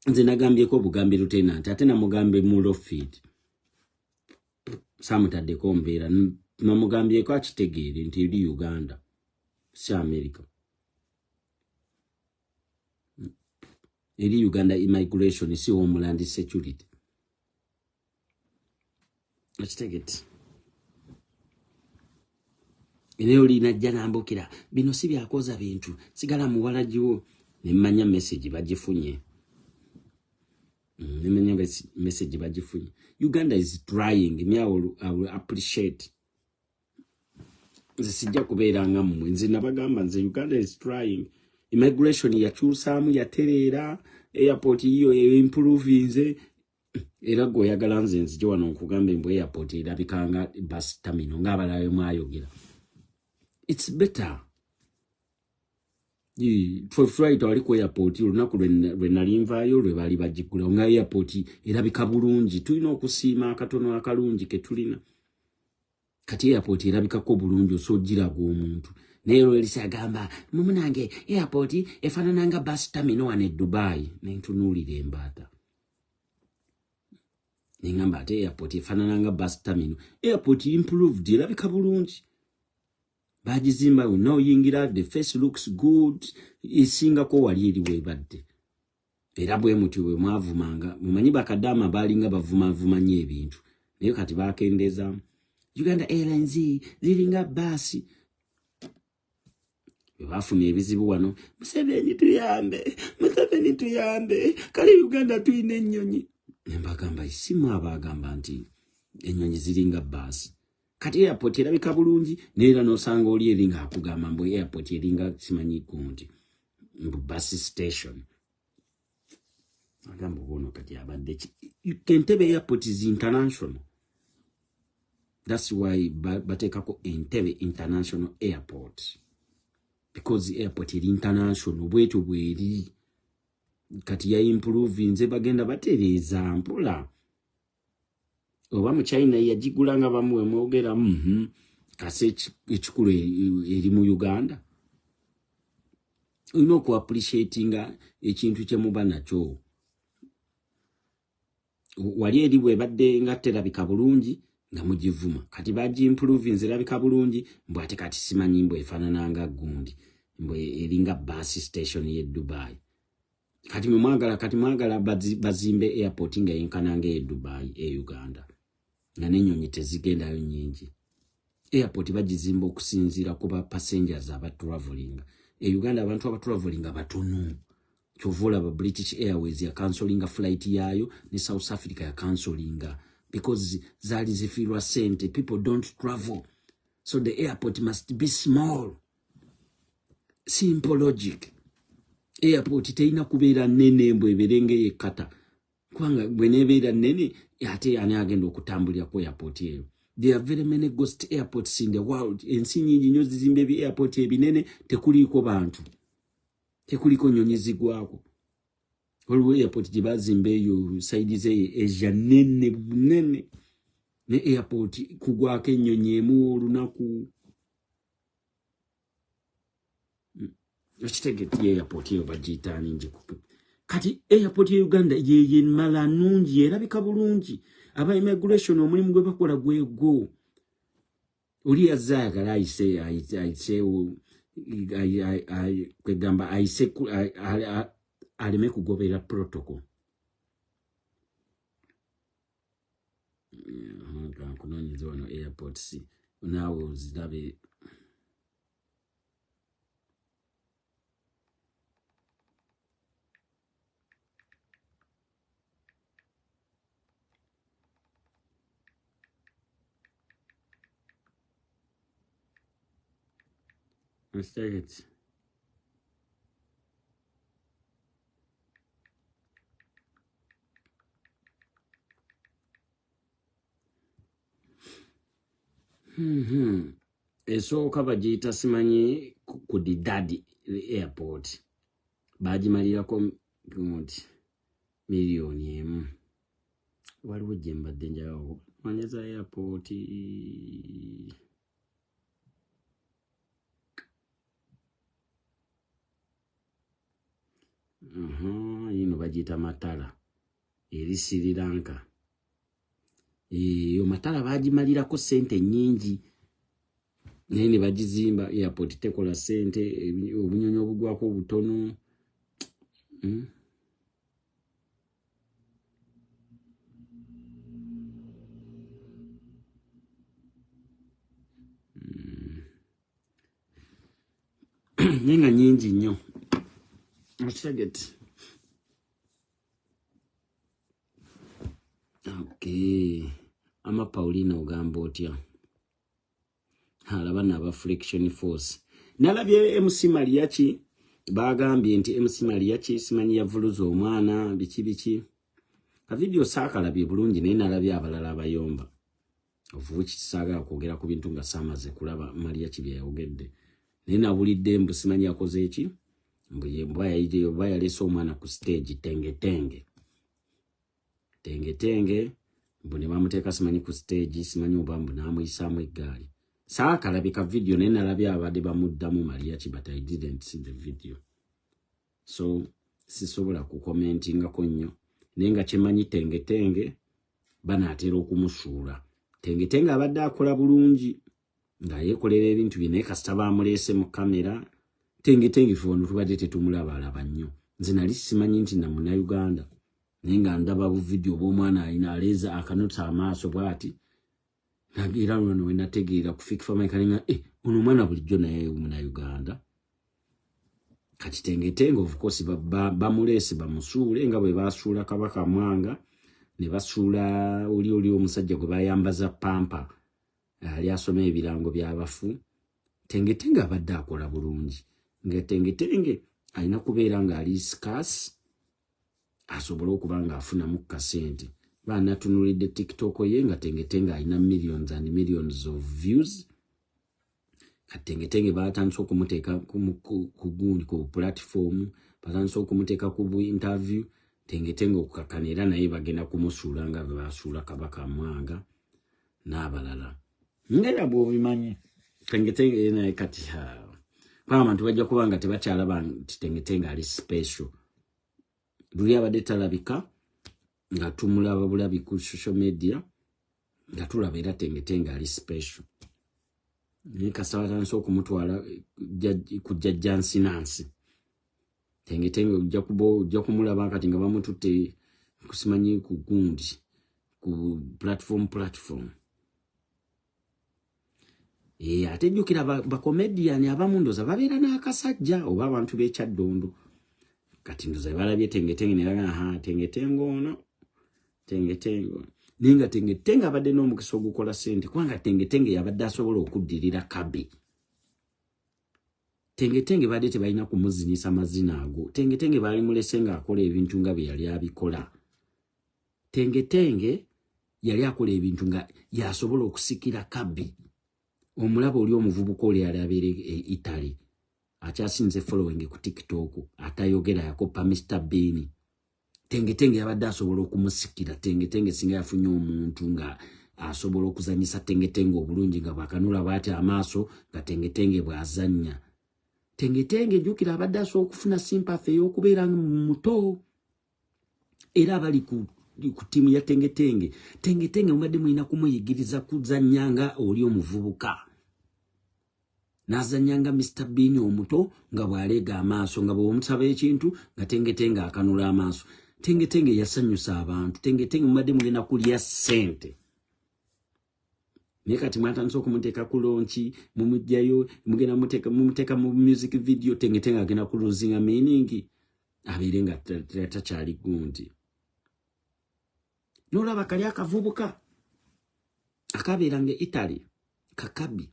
A: nze nagambyeko obugambe lieutenant ate namugambe mulofeed samutaddeko Mbeera namugambyeko akitegeere nti eri Uganda si America eri Uganda immigration si homeland security akitegete Eneo linajja nambukira bino si byakoza bintu sigala muwala jiwo nemanya message bagifunye nemanya message bagifunye Uganda is trying me I will appreciate sijja kubeera nga mmwe nze nabagamba nze Uganda is trying immigration yakyusaamu yatereera airport iyo improve era gwe yagala nze nzije wano nkugambe mbu airport erabikanga bus terminal ng'abalabe mwayogera it's better. For Friday wali ku airport olunaku lwe nalinvaayo lwe bali bagikula nga airport erabika bulungi tulina okusiima akatono akalungi ke tulina kati airport erabikako bulungi osojjirago omuntu naye lwelisagamba mumunange airport efaanananga bus terminal wane Dubai nentunuulira embaata nengamba ate airport efaanananga bus terminal airport improved erabika bulungi bagizimba no yingira the face looks good isinga ko wali eri webadde era bwe muti we mwavumanga mumanyi bakadama balinga bavumanye ebintu naye kati bakendeza Uganda Airlines ziringa basi bafuna ebizibu wano Museveni tuyambe kali Uganda tuyina ennyonyi nembagamba isimu abagamba nti ennyonyi ziringa basi kati airport erabika bulungi neera nosanga oli eringa akugamba mbu airport eringa simanyi gundi mbu bus station agamba bono kati abadde Entebbe airport is international. That's why batekako Entebbe International Airport, because the airport is international bwetu bweri kati ya improve nze bagenda batereza mpula oba mu China yagigulanga bamwe mwogera kase ekikulu eri mu Uganda olina ku appreciatinga ekintu kye muba nakyo wali eri bwe badde nga terabika bulungi nga mugivuma kati baji improve nze labika bulungi mbw ate kati simanyi mbw efaanananga gundi mbw eringa bus station ye Dubai kati mwagala bazimbe airport nga yenkananga ye Dubai e Uganda nga n'ennyonyi tezigendayo nyingi. Airport bagizimba okusinziira kuba passengers aba traveling. E Uganda abantu aba traveling batono Kyovola ba British Airways ya cancelling flight yayo ni South Africa ya cancelling because zali zifirwa sente. People don't travel, so the airport must be small. Simple logic. Airport teina kubeera nene mbwe berenge yekata kwanga bwenebeera nene ate ani agenda okutambulira ku airport eyo. There are very many ghost airports in the world. Ensi nyingi nnyo zizimbe bi airport ebinene tekuliko bantu, tekuliko nnyonyi zigwako. Waliwo airport gye bazimbe eyo side ze Asia nene ne airport kugwako ennyonyi emu olunaku. Ekitegeti airport eyo bagiyita ningi kati airport ya Uganda ye mala nungi erabika bulungi. Aba immigration omulimu gwe bakola gwego. Oli yazagala ayise kwegamba ayise alime kugobera protocol. Kunonyeza wano airports nawe uzirabe. Let's take it. Esooka bagiyita simanyi ku Didadi airport. Bagimalirako miliyoni emu. Waliwo gye mbadde njawo manyeza airport. Yino bagiyita Matala eri Sri Lanka. Yo Matala bagimalirako sente nyingi. Nene bagizimba airport tekola sente, obunyonyi obugwako obutono. Nenga nyingi nnyo. Okay. Ama Paulina ogamba otya. Alaba naba friction force. Nalabye MC Mariachi bagambye nti MC Mariachi simanyi yavuluza omwana biki. Ka video saakalabye bulungi naye nalabye abalala abayomba. Ovuki kisaga kwogera ku bintu nga samaze kulaba Mariachi bye yayogedde. Naye nabulidde mbu simanyi yakoze eki. Mbwa yaleese omwana ku stage tenge. Mbu ne bamuteeka simanyi ku stage, simanyi oba mbu n'amuyisaamu eggaali. Saakalabika video naye nalabye abadde bamuddamu Mariachi, but I didn't see the video. So sisobola kukomentingako nnyo. Naye nga kyemanyi tenge banaatera okumusuula. Tenge abadde akola bulungi nga yeekolera ebintu bye naye kasita baamuleese mu kamera. Tenge fono tubadde tetumulaba nnyo. Nze nali simanyi nti na Munnayuganda. Naye nga ndaba bu video bw'omwana alina aleeza akanota amaaso bw'ati. Nagira wano we nategeera kufikfa maikalinga ono omwana bulijjo naye Munnayuganda. Kati tenge of course bamuleese bamusuule nga bwe basuula Kabaka Mwanga ne basuula oli omusajja gwe bayambaza pampa ali asoma ebirango by'abafu. Tenge abadde akola bulungi. Nga tenge alina kubeera nga ali scarce asobola okuba nga afunamu kasente. Baana tunulidde TikTok ye nga tenge alina millions and millions of views. Tenge batandise okumuteeka ku platform, batandise okumuteeka ku interview. Tenge okukakanira naye bagenda kumusuula nga bwe basuula Kabaka Mwanga n'abalala. Ngera bw'obimanyi tenge naye kati kwa abantu bajja kuba nga tebakyalaba nti tenge ali special. Luli abadde talabika nga tumulaba bulabi ku social media nga tulaba era tenge ali special. Naye kasaba batandise okumutwala ku Jjajja Nsinansi. Tenge ojja kumulaba kati nga bamututte kusimanyi ku gundi ku platform. Ate jjukira ba comedian abamu ndoza babeera n'akasajja oba abantu b'ekyaddondo. kati nduza balabye tengetenge ne baga aha tengetengo ono tengetengo ninga tengetenga abadde n'omukisa ogukola sente kwanga tengetenge yabadde asobola okuddirira kabi tengetenge badde tebalina kumuzinisa amazina ago tengetenge bali mulesenga akola ebintu nga bye yali abikola tengetenge yali akola ebintu nga yasobola okusikira kabi omulabo oli omuvubuka oli alabere Italy akyasinze following ku TikTok atayogera yakopa Mr Bean tengetenge yabadde asobola okumusikira tengetenge singa yafunye omuntu nga asobola okuzanyisa tengetenge obulungi nga bakanula bwati amaaso nga tengetenge bwazanya tengetenge jukira abadde asobola okufuna sympathy y'okubeera muto era abali ku timu ya tengetenge mubadde mulina kumuyigiriza kuzanyanga oli omuvubuka nazanyanga Mr Bean omuto nga bwalega amaaso nga bw'omusaba ekintu nga tengetenge akanula amaaso tengetenge yasanyusa abantu tengetenge mubadde mulina kulya sente nekati mwatandise okumuteeka ku lonchi mumujjayo mugenda mumuteeka mu music video tengetenge agenda ku losing meaning abeere nga takyali gundi nolaba kali akavubuka akabeerange Italy kakabi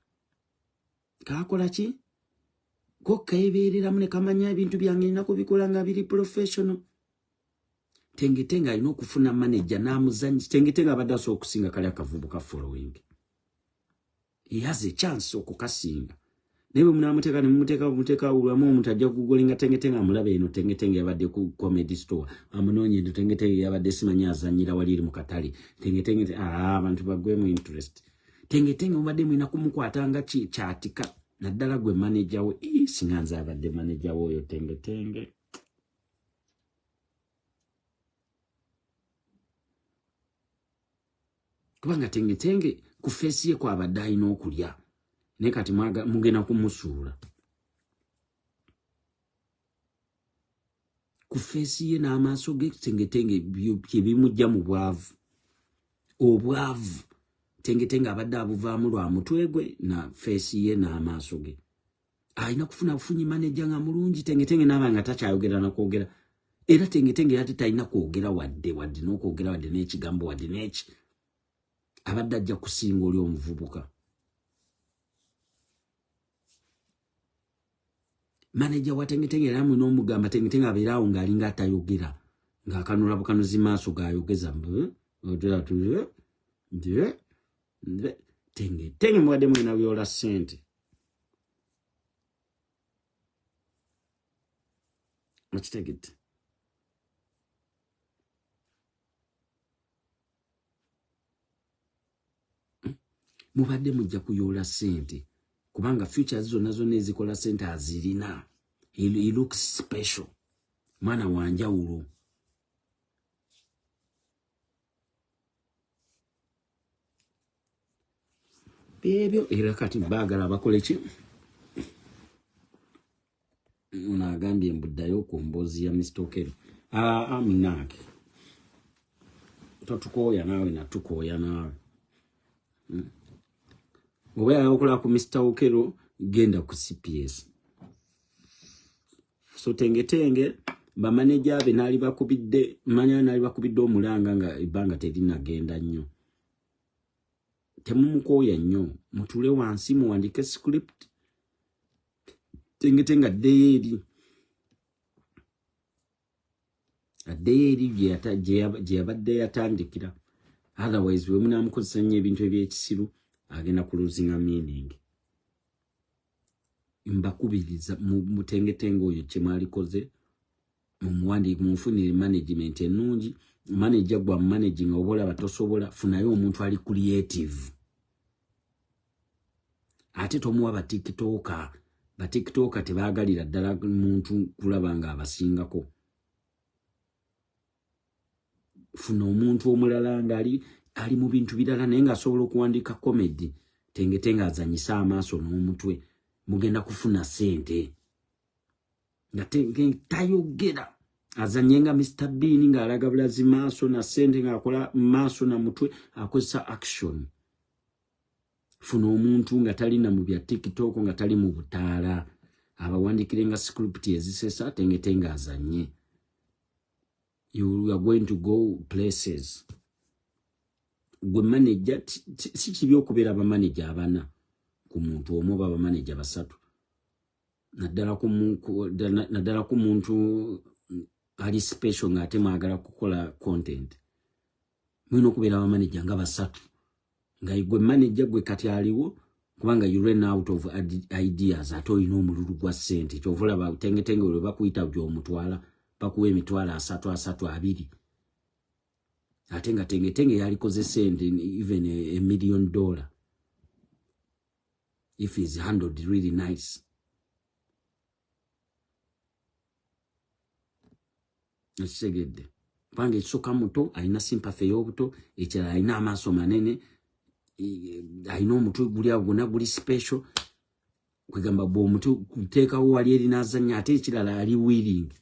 A: kakola ki ko kaebereramu ne kamanya ebintu byange nako bikola nga biri professional tengetenge alina okufuna manager namuzanyi tengetenge abadde asobola okusinga kali akavubuka following he has a chance okukasinga newe munamuteeka ne mumuteeka ulamu omuntu ajja kugolinga tengetenge amulabe eno tengetenge yabadde ku comedy store amunonye tengetenge yabadde simanya azanyira waliri mu katale tengetenge abantu bagwe mu interest tengetenge mubadde mulina kumukwatanga kyatika naddala gwe manager we singanza abadde manager we oyo tengetenge kubanga tengetenge ku face ye kwa abadde alina okulya ne kati mugenda kumusuula ku face ye n'amaaso ge tengetenge bimujja mu bwavu obwavu tengetenge abadde abuvaamu lwa mutwe gwe na face ye n'amaaso ge alina kufuna bufunyi manager nga mulungi tengetenge n'abanga takyayogera nakwogera era tengetenge yati talina kwogera wadde n'okwogera wadde n'ekigambo wadde n'eki abadde ajja kusinga oli omuvubuka manager wa tengetenge era mulina omugamba tengetenge abeerawo ng'alinga atayogera ng'akanula bukanuzi maaso g'ayogeza tengetenge mubadde mulina byola ssente okitegedde mubadde mujja kuyoola ssente kubanga futures zonna ezikola ssente azirina he looks special mwana wanjawulo ebyo era kati baagala abakole ki unagambye mbuddayo ku mboozi ya Mr. Okero munange totukooya naawe natukooya naawe oba yakola ku Mr. Okero genda ku CPS so tengetenge bamaneja be nali bakubidde manya nali bakubidde omulanga nga ibanga terinagenda nnyo temumukooya nnyo mutule wansi muwandike script tengetenge addeeri gye yabadde yatandikira otherwise we munamukozesa nnyo ebintu ebyekisiru agenda ku losing meaning mbakubiriza mutengetenge oyo kyemwalikoze mumufunire management ennungi manager gwa managing obola batosobola funayo omuntu ali creative ate tomuwa batiktoka tebagalira ddala muntu kulaba nga abasingako funa omuntu omulala nga ali mu bintu birala naye nga asobola okuwandika comedy tengetenge azanyisa amaaso n'omutwe mugenda kufuna sente nga tayogera azanye nga Mr. Bean nga alaga bulazi maaso na sente nga akola maaso na mutwe akozesa action funa omuntu nga talina mu bya TikTok nga tali mu butaala abawandikire nga script ezisesa tengetenge azanye you are going to go places. Gwe manager si kibi okubeera ba manager abana ku muntu omu baba manager basatu. Naddala ku muntu ali special ng'ate mwagala kukola content. Mulina okubeera ba manager nga basatu. Nga gwe manager gwe kati aliwo kubanga you ran out of ideas ate olina omululu gwa ssente. Kyovula batenge olwo bakuyita gy'omutwala bakuwa emitwalo 3 2 ate nga tenge yalikoze sente even $1 million if he's handled really nice. Nakisegedde kubanga ekisooka muto alina sympathy y'obuto, ekirala alina amaaso manene, alina omutwe guli awo gwonna guli special. Kwegamba bw'omutwe kuteekawo wali eri n'azannya ate ekirala ali willing.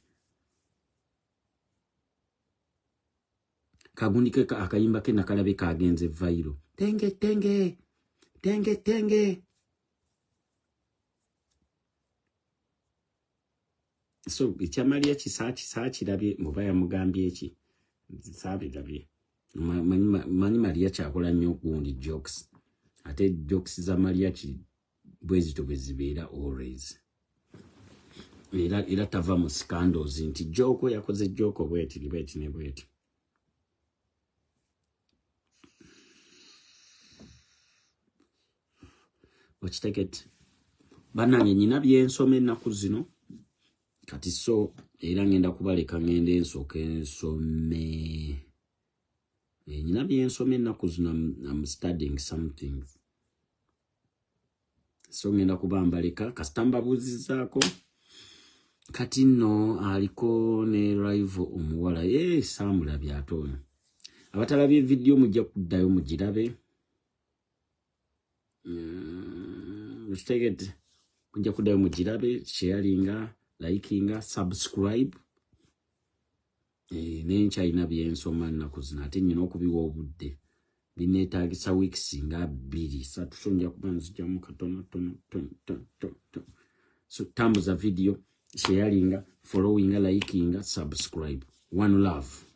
A: Kagundike akayimba ke nakalabe kagenze viral. Tenge. So ekyamaliya kisa kirabye muba yamugambye eki sabirabye. Manyi Maria kyakola nnyo gundi jokes. Ate jokes za Maria bwezito bwezibeera always. Era tava mu scandals nti joko yakoze joko bweti ne bweti. Okitegete banange nyina byensoma ennaku zino kati so era ngenda kubaleka ngende ensooka ensome. Nyina byensoma ennaku zino I'm studying something. So ngenda kubambaleka kasitamba buzizaako kati nno aliko ne rival omuwala saamulabye atono. Abatalabye video mujja kuddayo mugirabe. Mujja kuddayo mugirabe, sharinga, likinga, subscribe. Nenkya alina byensoma nnaku zino ate nnyina okubiwa obudde. Bineetaagisa weeks nga 2 3 so nja kuba nzijjamu katono. So tambuza video, sharinga, followinga, likinga, subscribe. One love.